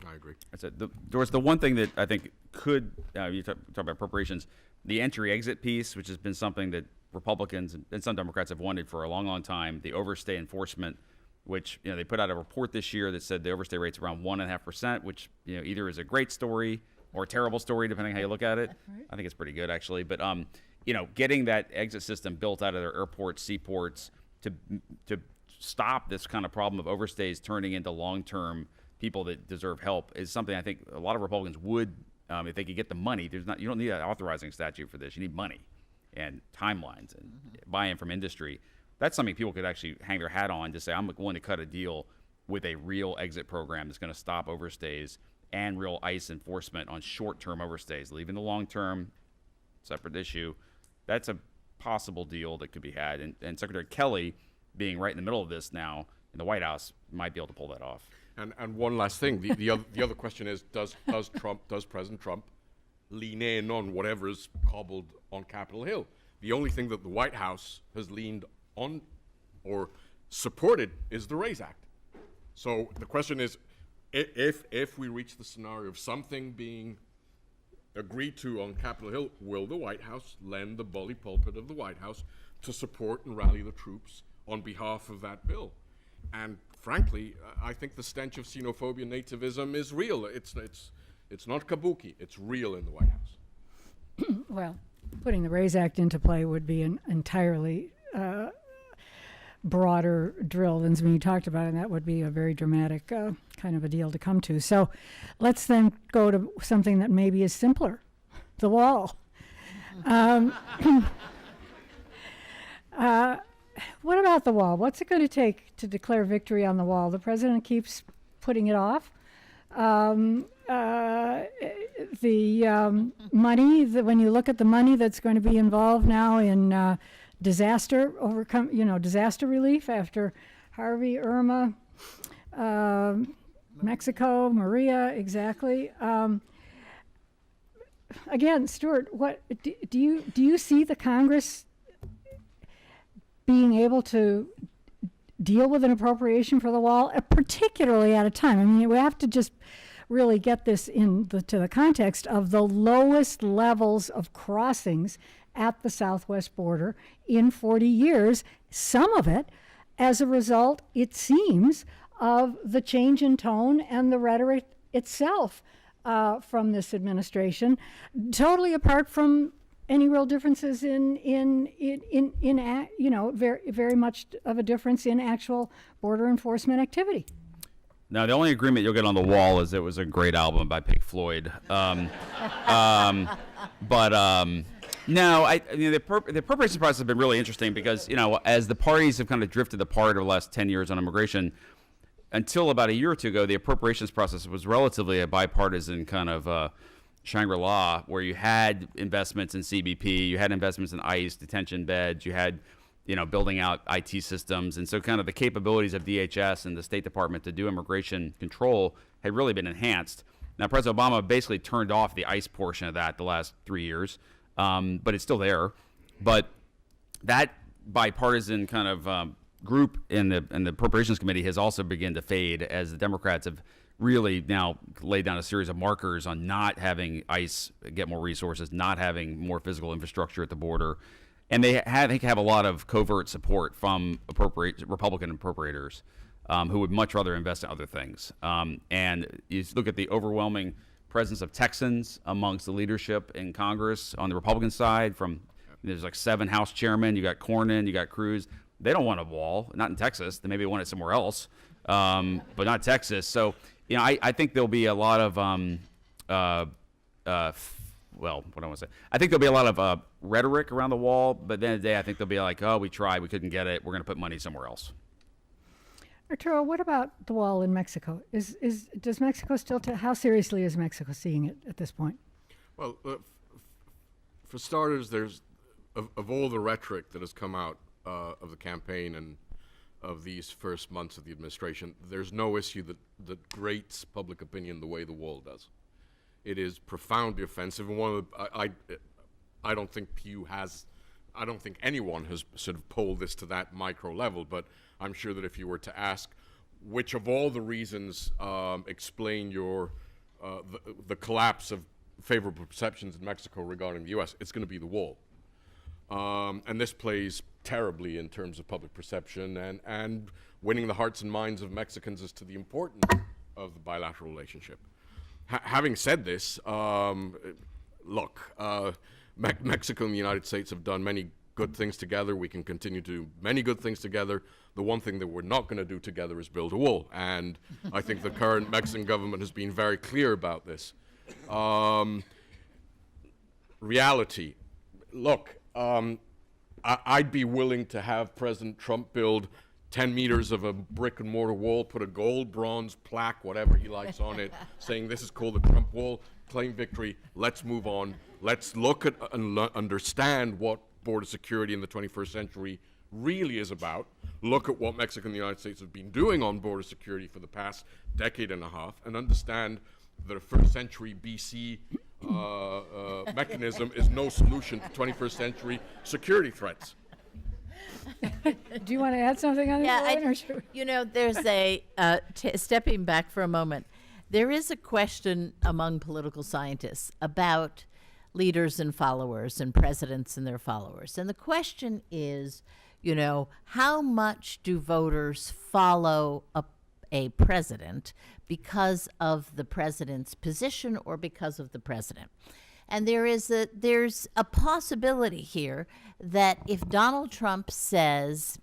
I agree. That's it. Doris, the one thing that I think could, you talk about appropriations, the entry-exit piece, which has been something that Republicans and some Democrats have wanted for a long, long time, the overstay enforcement, which, they put out a report this year that said the overstay rate's around 1.5%, which, either is a great story or a terrible story, depending how you look at it. Right. I think it's pretty good, actually. But, getting that exit system built out of their airports, seaports, to stop this kind of problem of overstays turning into long-term people that deserve help is something I think a lot of Republicans would, if they could get the money. You don't need an authorizing statute for this. You need money and timelines and buy-in from industry. That's something people could actually hang their hat on to say, I'm willing to cut a deal with a real exit program that's going to stop overstays and real ICE enforcement on short-term overstays, leaving the long-term, separate issue. That's a possible deal that could be had. And Secretary Kelly, being right in the middle of this now in the White House, might be able to pull that off. And one last thing, the other question is, does President Trump lean in on whatever is cobbled on Capitol Hill? The only thing that the White House has leaned on or supported is the RAISE Act. So the question is, if we reach the scenario of something being agreed to on Capitol Hill, will the White House lend the bully pulpit of the White House to support and rally the troops on behalf of that bill? And frankly, I think the stench of xenophobia and nativism is real. It's not kabuki. It's real in the White House. Well, putting the RAISE Act into play would be an entirely broader drill than we talked about, and that would be a very dramatic kind of a deal to come to. So let's then go to something that maybe is simpler, the wall. What about the wall? What's it going to take to declare victory on the wall? The president keeps putting it off. The money, when you look at the money that's going to be involved now in disaster relief after Harvey, Irma, Mexico, Maria, exactly. Again, Stuart, what do you see the Congress being able to deal with an appropriation for the wall, particularly at a time? I mean, we have to just really get this to the context of the lowest levels of crossings at the southwest border in 40 years, some of it as a result, it seems, of the change in tone and the rhetoric itself from this administration, totally apart from any real differences in very much of a difference in actual border enforcement activity. Now, the only agreement you'll get on the wall is it was a great album by Pink Floyd. No, the appropriations process has been really interesting because, as the parties have kind of drifted apart over the last 10 years on immigration, until about a year or two ago, the appropriations process was relatively a bipartisan kind of Shangri-La, where you had investments in CBP, you had investments in ICE detention beds, you had, building out IT systems. And so kind of the capabilities of DHS and the State Department to do immigration control had really been enhanced. Now, President Obama basically turned off the ICE portion of that the last 3 years, but it's still there. But that bipartisan kind of group in the Appropriations Committee has also begun to fade as the Democrats have really now laid down a series of markers on not having ICE get more resources, not having more physical infrastructure at the border. And they have a lot of covert support from Republican appropriators who would much rather invest in other things. And you look at the overwhelming presence of Texans amongst the leadership in Congress on the Republican side. There's like 7 House chairmen. You got Cornyn, you got Cruz. They don't want a wall, not in Texas. They maybe want it somewhere else, but not Texas. So, I think there'll be a lot of, what do I want to say? I think there'll be a lot of rhetoric around the wall, but at the end of the day, I think they'll be like, oh, we tried, we couldn't get it. We're going to put money somewhere else. Arturo, what about the wall in Mexico? Does Mexico still, how seriously is Mexico seeing it at this point? Well, for starters, there's, of all the rhetoric that has come out of the campaign and of these first months of the administration, there's no issue that grates public opinion the way the wall does. It is profoundly offensive, and I don't think I don't think anyone has sort of polled this to that micro level, but I'm sure that if you were to ask which of all the reasons explain the collapse of favorable perceptions in Mexico regarding the U.S., it's going to be the wall. And this plays terribly in terms of public perception and winning the hearts and minds of Mexicans as to the importance of the bilateral relationship. Having said this, Mexico and the United States have done many good things together. We can continue to do many good things together. The one thing that we're not going to do together is build a wall. And I think the current Mexican government has been very clear about this. Reality. Look, I'd be willing to have President Trump build 10 meters of a brick and mortar wall, put a gold, bronze plaque, whatever he likes on it, saying this is called the Trump wall, claim victory, let's move on. Let's look at and understand what border security in the 21st century really is about. Look at what Mexico and the United States have been doing on border security for the past decade and a half, and understand that a first century BC mechanism is no solution to 21st century security threats. Do you want to add something on this, Ellen, or should we- You know, there's stepping back for a moment, there is a question among political scientists about leaders and followers and presidents and their followers. And the question is, you know, how much do voters follow a president because of the president's position or because of the president? And there's a possibility here that if Donald Trump says,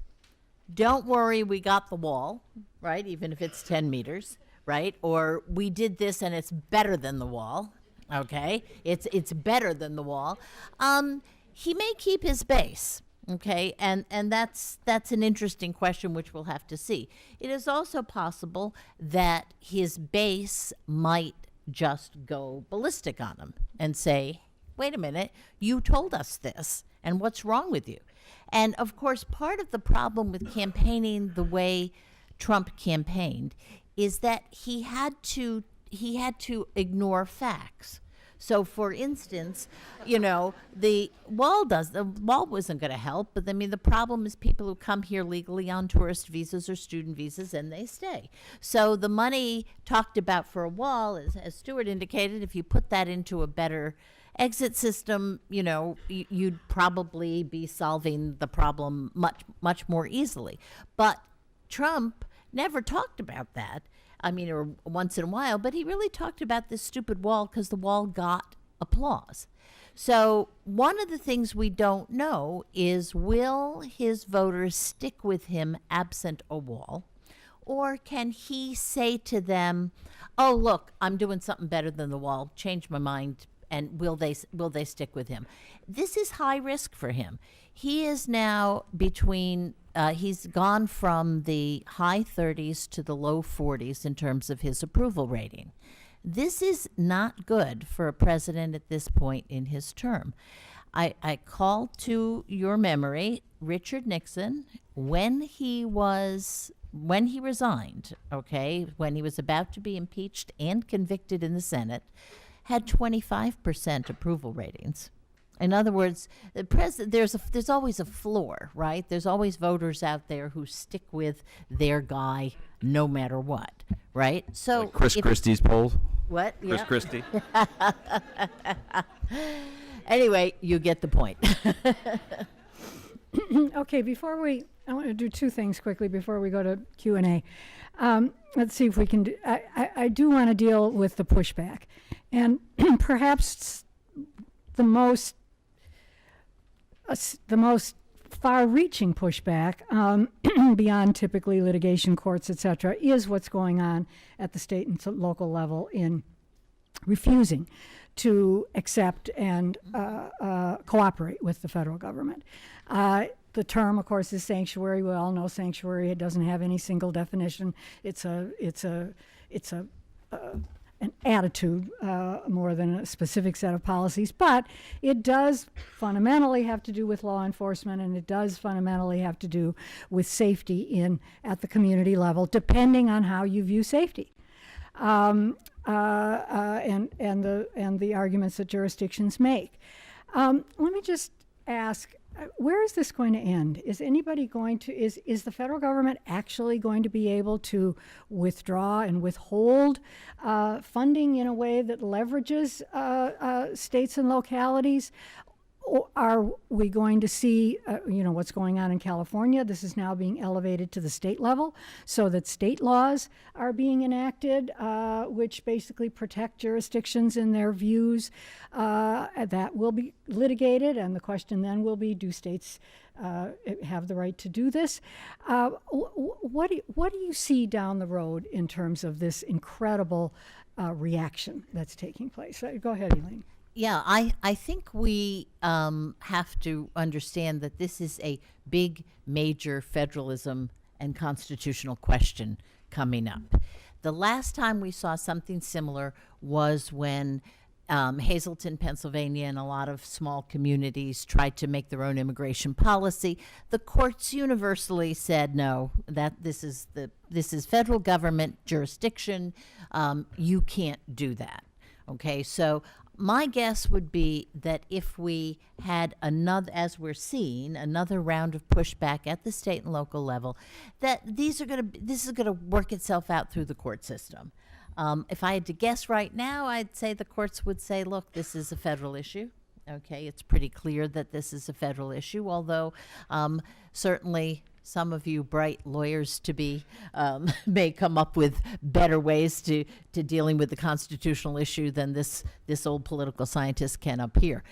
don't worry, we got the wall, right, even if it's 10 meters, right, or we did this and it's better than the wall, okay, it's better than the wall, he may keep his base. Okay, and that's an interesting question which we'll have to see. It is also possible that his base might just go ballistic on him and say, wait a minute, you told us this, and what's wrong with you? And of course, part of the problem with campaigning the way Trump campaigned is that he had to ignore facts. So, for instance, you know, the wall wasn't going to help, but I mean, the problem is people who come here legally on tourist visas or student visas, and they stay. So the money talked about for a wall, as Stuart indicated, if you put that into a better exit system, you know, you'd probably be solving the problem much more easily. But Trump never talked about that. I mean, or once in a while, but he really talked about this stupid wall because the wall got applause. So one of the things we don't know is, will his voters stick with him absent a wall? Or can he say to them, oh, look, I'm doing something better than the wall, change my mind, and will they stick with him? This is high risk for him. He is now he's gone from the high 30s to the low 40s in terms of his approval rating. This is not good for a president at this point in his term. I call to your memory Richard Nixon when he resigned, okay, when he was about to be impeached and convicted in the Senate, had 25% approval ratings. In other words, the there's always a floor, right? There's always voters out there who stick with their guy no matter what, right? So Like Chris Christie's poll. What? Chris Yeah. Christie. Anyway, you get the point. Okay, I want to do two things quickly before we go to Q&A. Let's see if we can I do want to deal with the pushback. And perhaps the most far-reaching pushback beyond typically litigation courts, et cetera, is what's going on at the state and local level in refusing to accept and cooperate with the federal government. The term, of course, is sanctuary. We all know sanctuary. It doesn't have any single definition. It's an attitude more than a specific set of policies, but it does fundamentally have to do with law enforcement, and it does fundamentally have to do with safety at the community level, depending on how you view safety, and the arguments that jurisdictions make. Let me just ask, where is this going to end? Is anybody going to, is the federal government actually going to be able to withdraw and withhold funding in a way that leverages states and localities? Or are we going to see, what's going on in California? This is now being elevated to the state level so that state laws are being enacted, which basically protect jurisdictions in their views. That will be litigated, and the question then will be, do states have the right to do this? What do you see down the road in terms of this incredible reaction that's taking place? Go ahead, Elaine. Yeah, I think we have to understand that this is a big, major federalism and constitutional question coming up. The last time we saw something similar was when Hazleton, Pennsylvania, and a lot of small communities tried to make their own immigration policy. The courts universally said no, that this is federal government jurisdiction. You can't do that. Okay, so my guess would be that if we had another, as we're seeing, another round of pushback at the state and local level, that this is going to work itself out through the court system. If I had to guess right now, I'd say the courts would say, look, this is a federal issue. Okay, it's pretty clear that this is a federal issue, although certainly some of you bright lawyers to be may come up with better ways to dealing with the constitutional issue than this old political scientist can up here.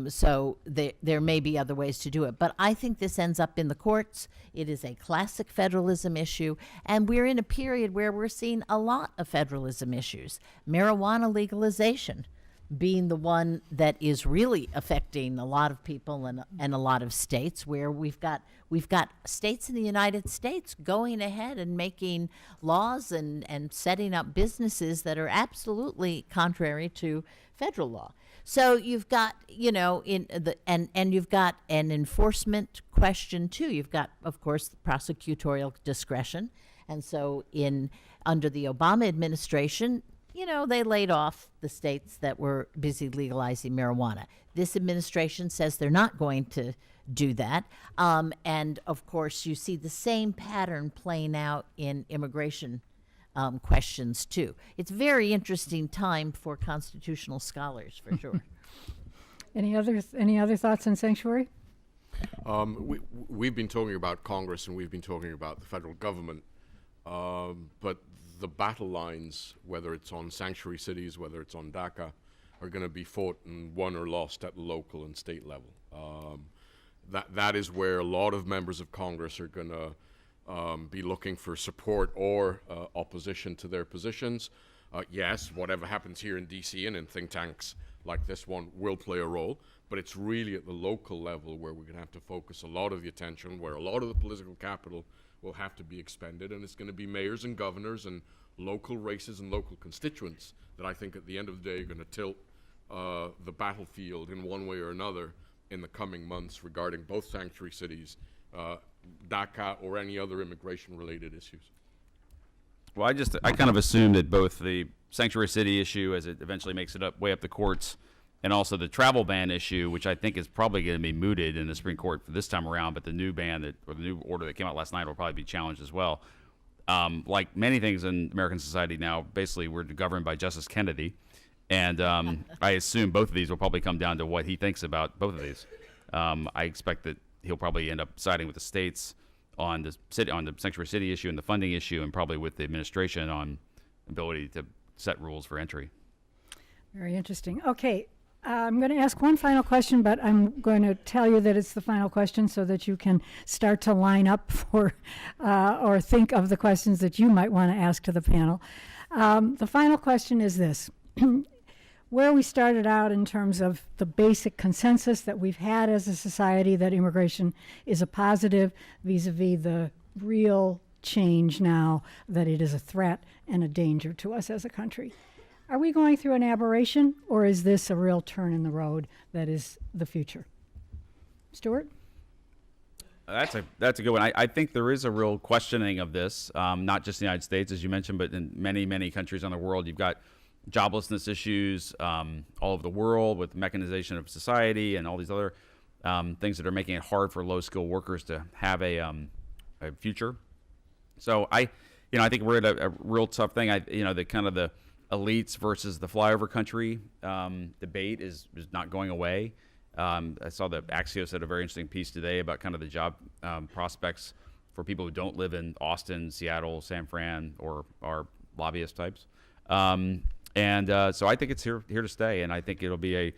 So there may be other ways to do it. But I think this ends up in the courts. It is a classic federalism issue, and we're in a period where we're seeing a lot of federalism issues. Marijuana legalization being the one that is really affecting a lot of people and a lot of states, where we've got states in the United States going ahead and making laws and setting up businesses that are absolutely contrary to federal law. So you've got, and you've got an enforcement question too. You've got, of course, prosecutorial discretion. And so under the Obama administration, they laid off the states that were busy legalizing marijuana. This administration says they're not going to do that. And of course, you see the same pattern playing out in immigration questions too. It's a very interesting time for constitutional scholars, for sure. Any other thoughts on sanctuary? We've been talking about Congress and we've been talking about the federal government, but the battle lines, whether it's on sanctuary cities, whether it's on DACA, are going to be fought and won or lost at the local and state level. That is where a lot of members of Congress are going to be looking for support or opposition to their positions. Yes, whatever happens here in DC and in think tanks like this one will play a role, but it's really at the local level where we're going to have to focus a lot of the attention, where a lot of the political capital will have to be expended, and it's going to be mayors and governors and local races and local constituents that I think at the end of the day are going to tilt the battlefield in one way or another in the coming months regarding both sanctuary cities, DACA, or any other immigration-related issues. Well, I kind of assume that both the sanctuary city issue, as it eventually makes it way up the courts, and also the travel ban issue, which I think is probably going to be mooted in the Supreme Court for this time around, but the new ban or the new order that came out last night will probably be challenged as well. Like many things in American society now, basically we're governed by Justice Kennedy, and I assume both of these will probably come down to what he thinks about both of these. I expect that he'll probably end up siding with the states on the sanctuary city issue and the funding issue, and probably with the administration on ability to set rules for entry. Very interesting. Okay. I'm going to ask one final question, but I'm going to tell you that it's the final question so that you can start to line up for or think of the questions that you might want to ask to the panel. The final question is this. Where we started out in terms of the basic consensus that we've had as a society that immigration is a positive vis-a-vis the real change now that it is a threat and a danger to us as a country. Are we going through an aberration, or is this a real turn in the road that is the future? Stuart? That's a good one. I think there is a real questioning of this, not just in the United States, as you mentioned, but in many, many countries on the world. You've got joblessness issues all over the world with mechanization of society and all these other things that are making it hard for low-skilled workers to have a future. So I think we're at a real tough thing. The elites versus the flyover country debate is not going away. I saw that Axios had a very interesting piece today about kind of the job prospects for people who don't live in Austin, Seattle, San Fran, or are lobbyist types. So I think it's here to stay, and I think it'll be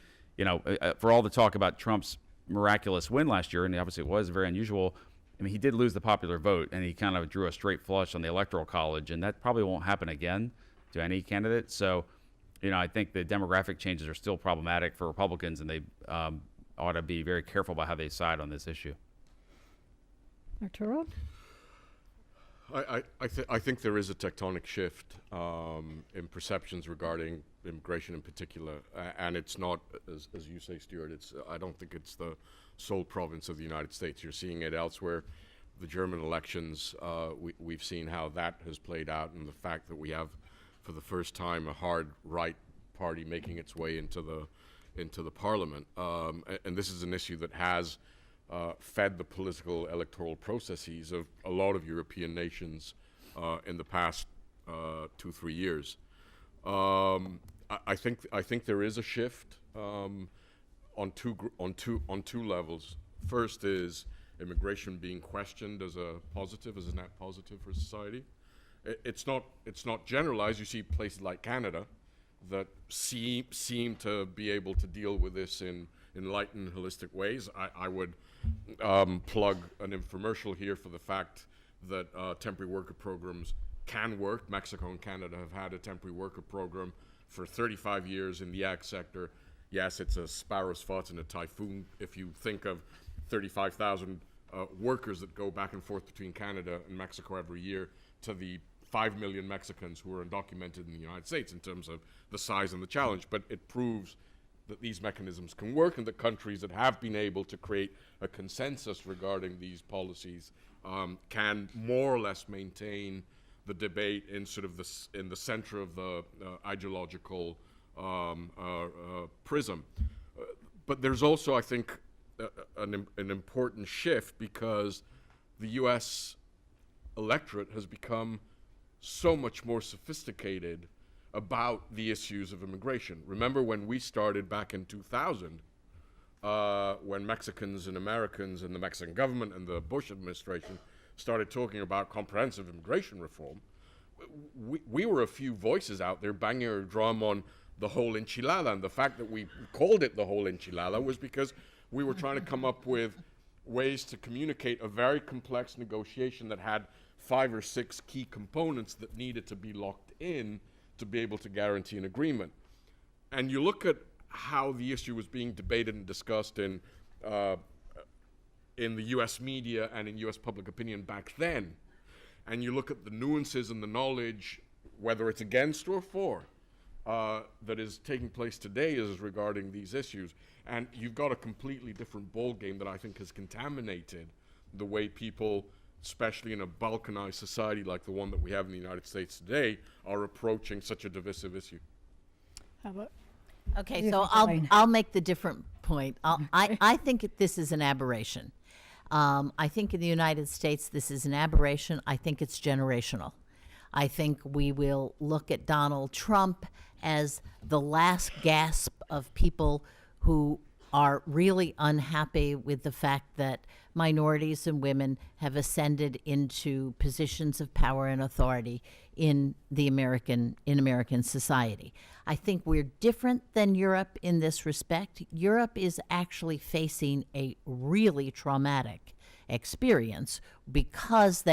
for all the talk about Trump's miraculous win last year, and obviously it was very unusual. I mean, he did lose the popular vote, and he kind of drew a straight flush on the Electoral College, and that probably won't happen again to any candidate. So, I think the demographic changes are still problematic for Republicans, and they ought to be very careful about how they side on this issue. Arturo? I think there is a tectonic shift in perceptions regarding immigration in particular, and it's not, as you say, Stuart. I don't think it's the sole province of the United States. You're seeing it elsewhere. The German elections, we've seen how that has played out, and the fact that we have, for the first time, a hard right party making its way into the parliament, and this is an issue that has fed the political electoral processes of a lot of European nations in the past 2-3 years. I think there is a shift on two levels. First is immigration being questioned as a net positive for society. It's not generalized. You see places like Canada that seem to be able to deal with this in enlightened, holistic ways. I would plug an infomercial here for the fact that temporary worker programs can work. Mexico and Canada have had a temporary worker program for 35 years in the ag sector. Yes, it's a sparrow's fart in a typhoon. If you think of 35,000 workers that go back and forth between Canada and Mexico every year to the 5 million Mexicans who are undocumented in the United States in terms of the size and the challenge, but it proves that these mechanisms can work, and that countries that have been able to create a consensus regarding these policies can more or less maintain the debate in sort of in the center of the ideological prism. But there's also, I think, an important shift, because the U.S. electorate has become so much more sophisticated about the issues of immigration. Remember when we started back in 2000, when Mexicans and Americans and the Mexican government and the Bush administration started talking about comprehensive immigration reform, we were a few voices out there banging our drum on the whole enchilada. And the fact that we called it the whole enchilada was because we were trying to come up with ways to communicate a very complex negotiation that had 5 or 6 key components that needed to be locked in to be able to guarantee an agreement. And you look at how the issue was being debated and discussed in the U.S. media and in U.S. public opinion back then, and you look at the nuances and the knowledge, whether it's against or for, that is taking place today as regarding these issues, and you've got a completely different ballgame that I think has contaminated the way people, especially in a balkanized society like the one that we have in the United States today, are approaching such a divisive issue. How about? Okay, You so think, Elaine? I'll make the different point. I think this is an aberration. I think in the United States this is an aberration. I think it's generational. I think we will look at Donald Trump as the last gasp of people who are really unhappy with the fact that minorities and women have ascended into positions of power and authority in American society. I think we're different than Europe in this respect. Europe is actually facing a really traumatic experience because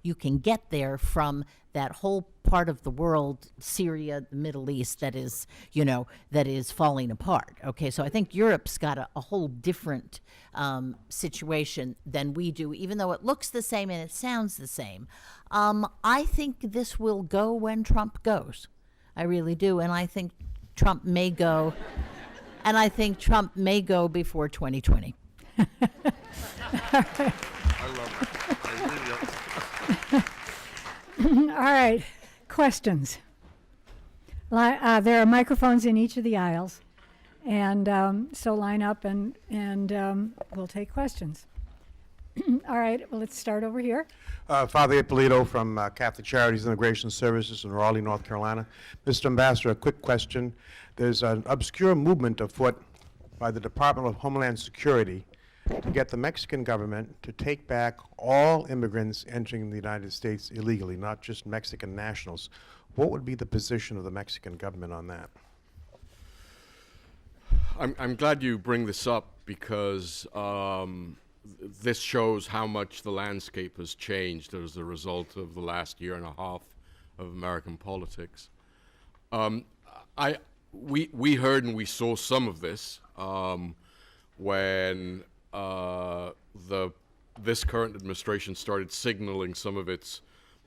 you can get there from that whole part of the world, Syria, the Middle East, that is falling apart. Okay, so I think Europe's got a whole different situation than we do, even though it looks the same and it sounds the same. I think this will go when Trump goes. I really do, and I think Trump may go, and I think Trump may go before 2020. I love it. I really All right, questions. There are microphones in each of the aisles, and so line up and we'll take questions. All right, well, let's start over here. Father Ippolito from Catholic Charities Immigration Services in Raleigh, North Carolina. Mr. Ambassador, a quick question. There's an obscure movement afoot by the Department of Homeland Security to get the Mexican government to take back all immigrants entering the United States illegally, not just Mexican nationals. What would be the position of the Mexican government on that? I'm glad you bring this up, because this shows how much the landscape has changed as a result of the last year and a half of American politics. We heard and we saw some of this when this current administration started signaling some of its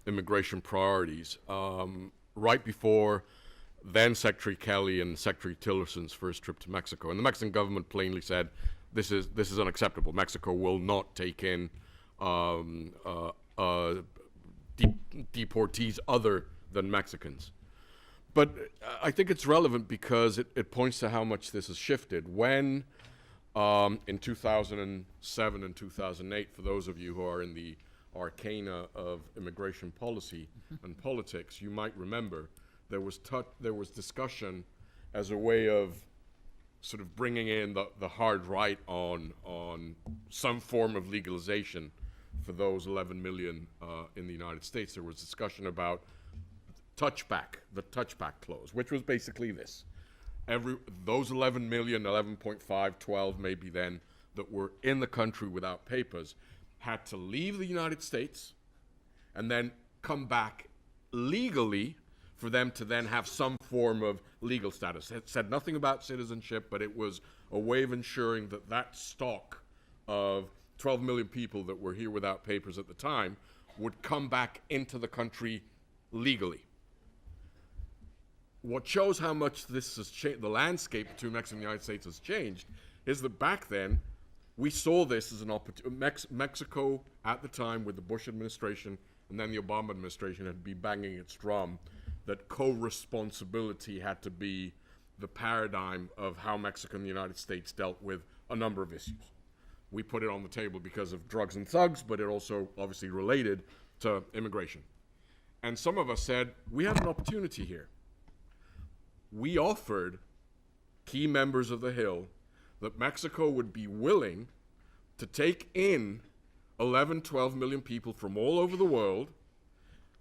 immigration priorities right before then Secretary Kelly and Secretary Tillerson's first trip to Mexico. And the Mexican government plainly said, this is unacceptable. Mexico will not take in deportees other than Mexicans. But I think it's relevant because it points to how much this has shifted. When in 2007 and 2008, for those of you who are in the arcana of immigration policy and politics, you might remember there was discussion as a way of sort of bringing in the hard right on some form of legalization for those 11 million in the United States. There was discussion about the touchback clause, which was basically this. Those 11 million, 11.5, 12 maybe then, that were in the country without papers had to leave the United States and then come back legally for them to then have some form of legal status. It said nothing about citizenship, but it was a way of ensuring that that stock of 12 million people that were here without papers at the time would come back into the country legally. What shows how much this has changed, the landscape between Mexico and the United States has changed, is that back then, we saw this as an opportunity. Mexico, at the time, with the Bush administration and then the Obama administration, had been banging its drum that co-responsibility had to be the paradigm of how Mexico and the United States dealt with a number of issues. We put it on the table because of drugs and thugs, but it also obviously related to immigration. And some of us said, we have an opportunity here. We offered key members of the Hill that Mexico would be willing to take in 11, 12 million people from all over the world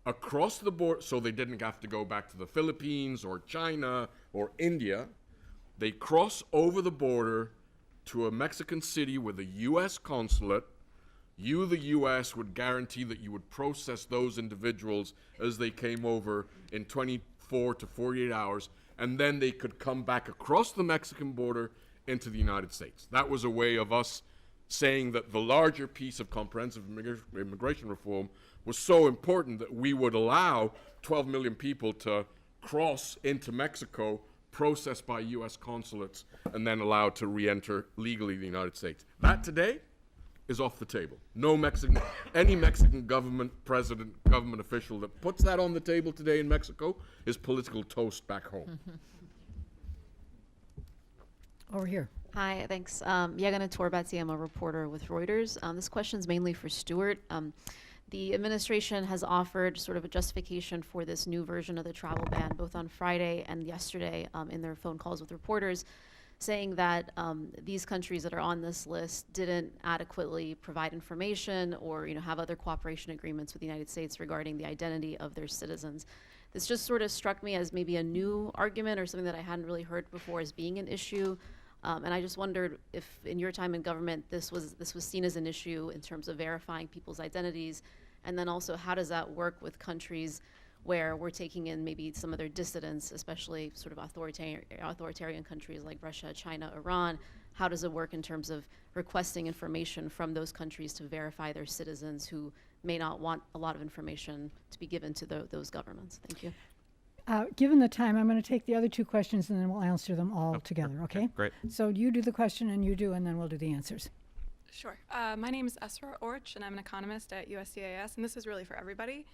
across the border, so they didn't have to go back to the Philippines or China or India. They cross over the border to a Mexican city with a U.S. consulate. You, the U.S., would guarantee that you would process those individuals as they came over in 24 to 48 hours, and then they could come back across the Mexican border into the United States. That was a way of us saying that the larger piece of comprehensive immigration reform was so important that we would allow 12 million people to cross into Mexico, processed by U.S. consulates, and then allowed to re-enter legally the United States. That today is off the table. Any Mexican government president, government official that puts that on the table today in Mexico is political toast back home. Over here. Hi, thanks. Yagana Torbatsi, I'm a reporter with Reuters. This question is mainly for Stuart. The administration has offered sort of a justification for this new version of the travel ban, both on Friday and yesterday in their phone calls with reporters, saying that these countries that are on this list didn't adequately provide information or have other cooperation agreements with the United States regarding the identity of their citizens. This just sort of struck me as maybe a new argument or something that I hadn't really heard before as being an issue. And I just wondered if in your time in government this was seen as an issue in terms of verifying people's identities, and then also how does that work with countries where we're taking in maybe some of their dissidents, especially sort of authoritarian countries like Russia, China, Iran. How does it work in terms of requesting information from those countries to verify their citizens who may not want a lot of information to be given to those governments? Thank you. Given the time, I'm going to take the other two questions and then we'll answer them all together, okay? Great. So you do the question and then we'll do the answers. Sure. My name is Esra Orch, and I'm an economist at USCIS, and this is really for everybody.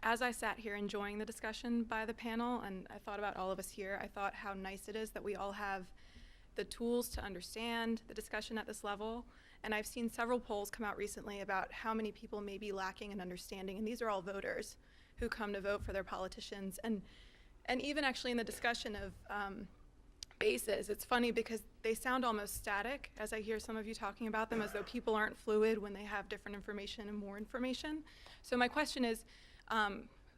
As I sat here enjoying the discussion by the panel, and I thought about all of us here, I thought how nice it is that we all have the tools to understand the discussion at this level. And I've seen several polls come out recently about how many people may be lacking in understanding, and these are all voters who come to vote for their politicians. And even actually in the discussion of bases, it's funny because they sound almost static as I hear some of you talking about them, as though people aren't fluid when they have different information and more information. So my question is,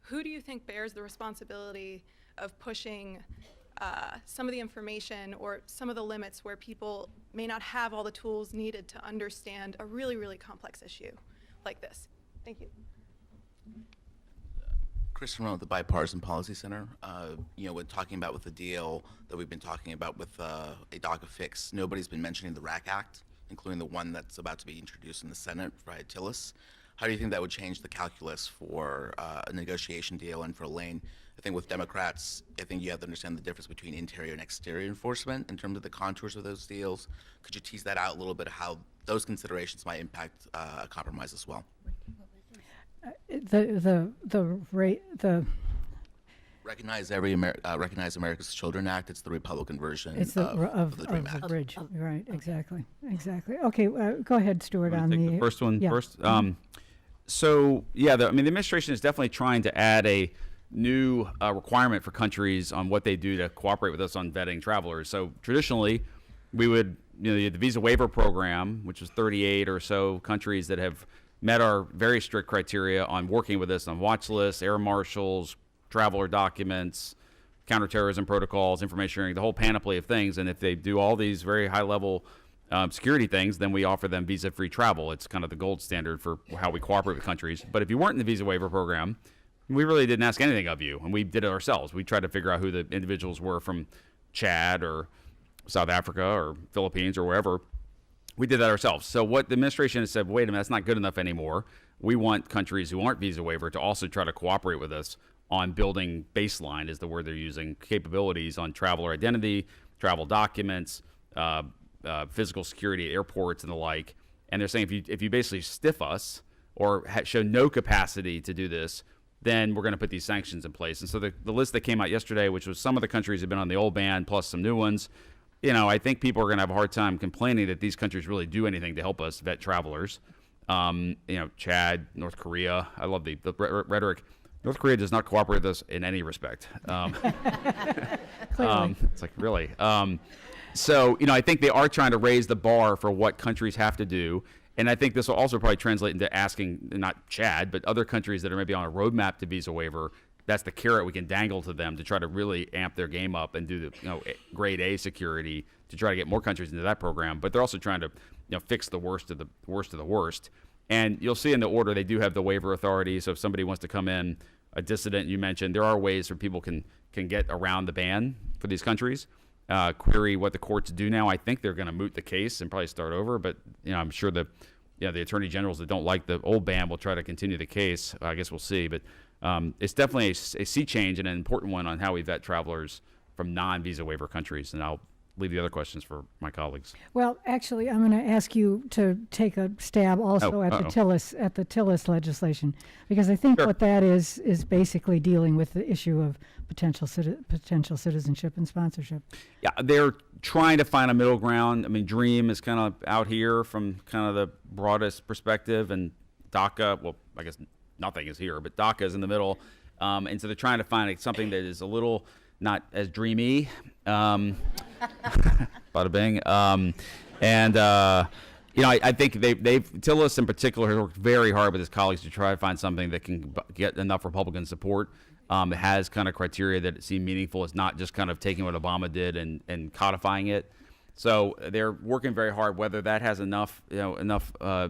who do you think bears the responsibility of pushing some of the information or some of the limits where people may not have all the tools needed to understand a really, really complex issue like this? Thank you. Chris Ramon with the Bipartisan Policy Center. When talking about with the deal that we've been talking about with a DACA fix, nobody's been mentioning the RAC Act, including the one that's about to be introduced in the Senate by Tillis. how do you think that would change the calculus for a negotiation deal and for a lane? I think with Democrats, I think you have to understand the difference between interior and exterior enforcement in terms of the contours of those deals. Could you tease that out a little bit, how those considerations might impact a compromise as well? The Recognize America's Children Act. It's the Republican version it's the of the Dream the Act. bridge, right? Exactly. Okay, go ahead, Stuart. Want On to take the the first one yeah. first? So yeah, the administration is definitely trying to add a new requirement for countries on what they do to cooperate with us on vetting travelers. So traditionally, we would, the visa waiver program, which was 38 or so countries that have met our very strict criteria on working with us on watch lists, air marshals, traveler documents, counterterrorism protocols, information sharing, the whole panoply of things. And if they do all these very high-level security things, then we offer them visa-free travel. It's kind of the gold standard for how we cooperate with countries. But if you weren't in the visa waiver program, we really didn't ask anything of you, and we did it ourselves. We tried to figure out who the individuals were from Chad or South Africa or Philippines or wherever. We did that ourselves. So what the administration has said, wait a minute, that's not good enough anymore. We want countries who aren't visa waiver to also try to cooperate with us on building baseline, is the word they're using, capabilities on traveler identity, travel documents, physical security at airports and the like. And they're saying if you basically stiff us or show no capacity to do this, then we're going to put these sanctions in place. And so the list that came out yesterday, which was some of the countries have been on the old ban plus some new ones, I think people are going to have a hard time complaining that these countries really do anything to help us vet travelers. Chad, North Korea. I love the rhetoric. North Korea does not cooperate with us in any respect. It's like, really? So, I think they are trying to raise the bar for what countries have to do. And I think this will also probably translate into asking, not Chad, but other countries that are maybe on a roadmap to visa waiver. That's the carrot we can dangle to them to try to really amp their game up and do the grade A security to try to get more countries into that program. But they're also trying to fix the worst of the worst. And you'll see in the order they do have the waiver authority. So if somebody wants to come in, a dissident you mentioned, there are ways where people can get around the ban for these countries. Query what the courts do now. I think they're going to moot the case and probably start over. But I'm sure the attorney generals that don't like the old ban will try to continue the case. I guess we'll see. But it's definitely a sea change and an important one on how we vet travelers from non-visa waiver countries. And I'll leave the other questions for my colleagues. Well, actually, I'm going to ask you to take a stab also at the TILIS legislation, because I think what that is basically dealing with the issue of potential citizenship and sponsorship. Yeah, they're trying to find a middle ground. I mean, DREAM is kind of out here from kind of the broadest perspective, and DACA, well, I guess nothing is here, but DACA is in the middle. And so they're trying to find something that is a little not as dreamy. Bada bing. I think Tillis in particular has worked very hard with his colleagues to try to find something that can get enough Republican support. It has kind of criteria that seem meaningful. It's not just kind of taking what Obama did and codifying it. So they're working very hard. Whether that has enough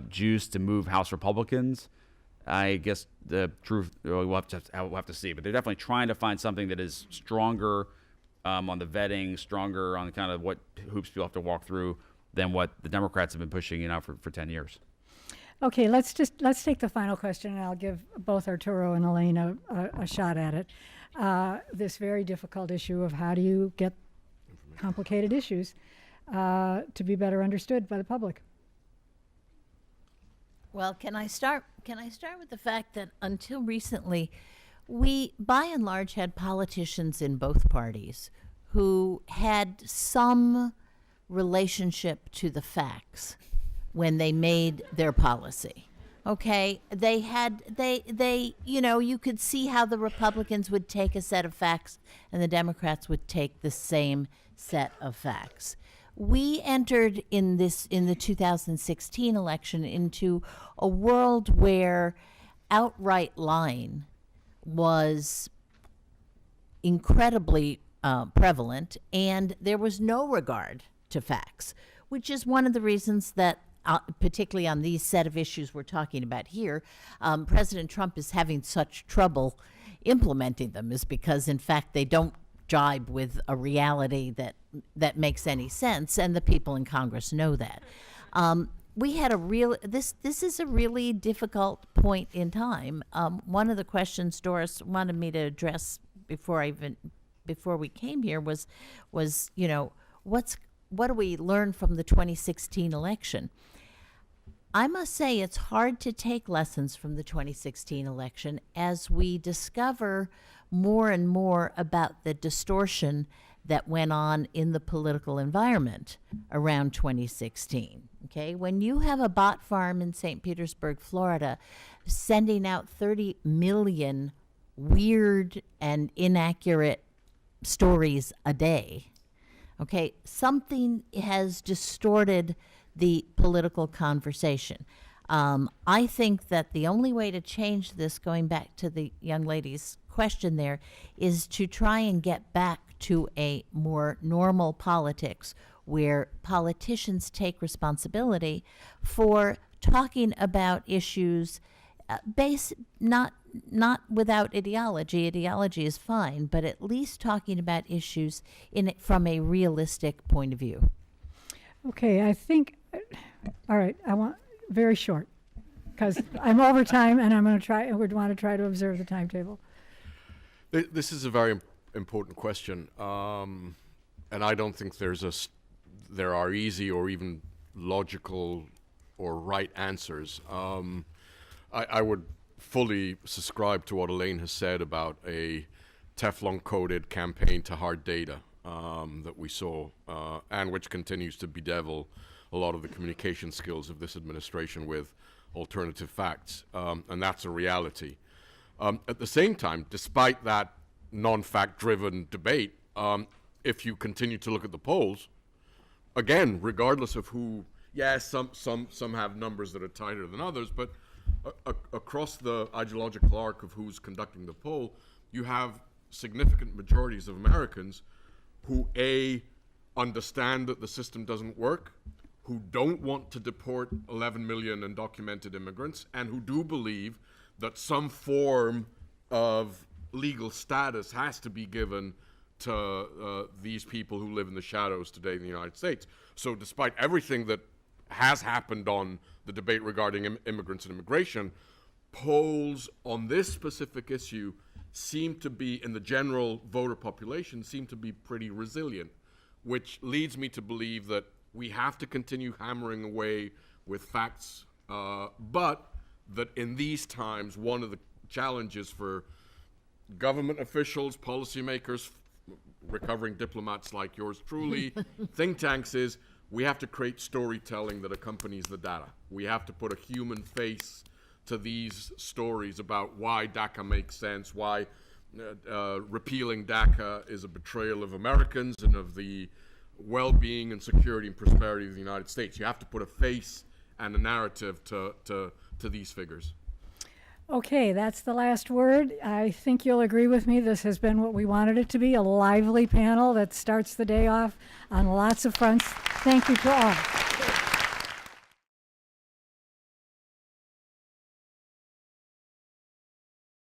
juice to move House Republicans, I guess the truth we'll have to see. But they're definitely trying to find something that is stronger on the vetting, stronger on kind of what hoops people have to walk through than what the Democrats have been pushing for 10 years. Okay, let's take the final question, and I'll give both Arturo and Elaine a shot at it. This very difficult issue of how do you get complicated issues to be better understood by the public. Well, can I start with the fact that until recently, we, by and large, had politicians in both parties who had some relationship to the facts when they made their policy. Okay, you could see how the Republicans would take a set of facts and the Democrats would take the same set of facts. We entered in the 2016 election into a world where outright lying was incredibly prevalent, and there was no regard to facts, which is one of the reasons that, particularly on these set of issues we're talking about here, President Trump is having such trouble implementing them, is because, in fact, they don't jibe with a reality that makes any sense, and the people in Congress know that. we had a real, this is a really difficult point in time. One of the questions Doris wanted me to address before we came here was, you know, what do we learn from the 2016 election? I must say it's hard to take lessons from the 2016 election as we discover more and more about the distortion that went on in the political environment around 2016. Okay, when you have a bot farm in St. Petersburg, Florida, sending out 30 million weird and inaccurate stories a day, okay, something has distorted the political conversation. I think that the only way to change this, going back to the young lady's question there, is to try and get back to a more normal politics where politicians take responsibility for talking about issues not without ideology. Ideology is fine, but at least talking about issues from a realistic point of view. Okay, I think, all right, I want very short, because I'm over time and I'm going to try, and would want to try to observe the timetable. This is a very important question, and I don't think there are easy or even logical or right answers. I would fully subscribe to what Elaine has said about a Teflon-coated campaign to hard data that we saw, and which continues to bedevil a lot of the communication skills of this administration with alternative facts, and that's a reality. At the same time, despite that non-fact-driven debate, if you continue to look at the polls, again, regardless of who, yes, some have numbers that are tighter than others, but across the ideological arc of who's conducting the poll, you have significant majorities of Americans who, A, understand that the system doesn't work, who don't want to deport 11 million undocumented immigrants, and who do believe that some form of legal status has to be given to these people who live in the shadows today in the United States. So despite everything that has happened on the debate regarding immigrants and immigration, polls on this specific issue seem to be, in the general voter population, seem to be pretty resilient, which leads me to believe that we have to continue hammering away with facts, but that in these times, one of the challenges for government officials, policymakers, recovering diplomats like yours truly, think tanks, is we have to create storytelling that accompanies the data. We have to put a human face to these stories about why DACA makes sense, why repealing DACA is a betrayal of Americans and of the well-being and security and prosperity of the United States. You have to put a face and a narrative to these figures. Okay, that's the last word. I think you'll agree with me. This has been what we wanted it to be, a lively panel that starts the day off on lots of fronts. Thank you to all.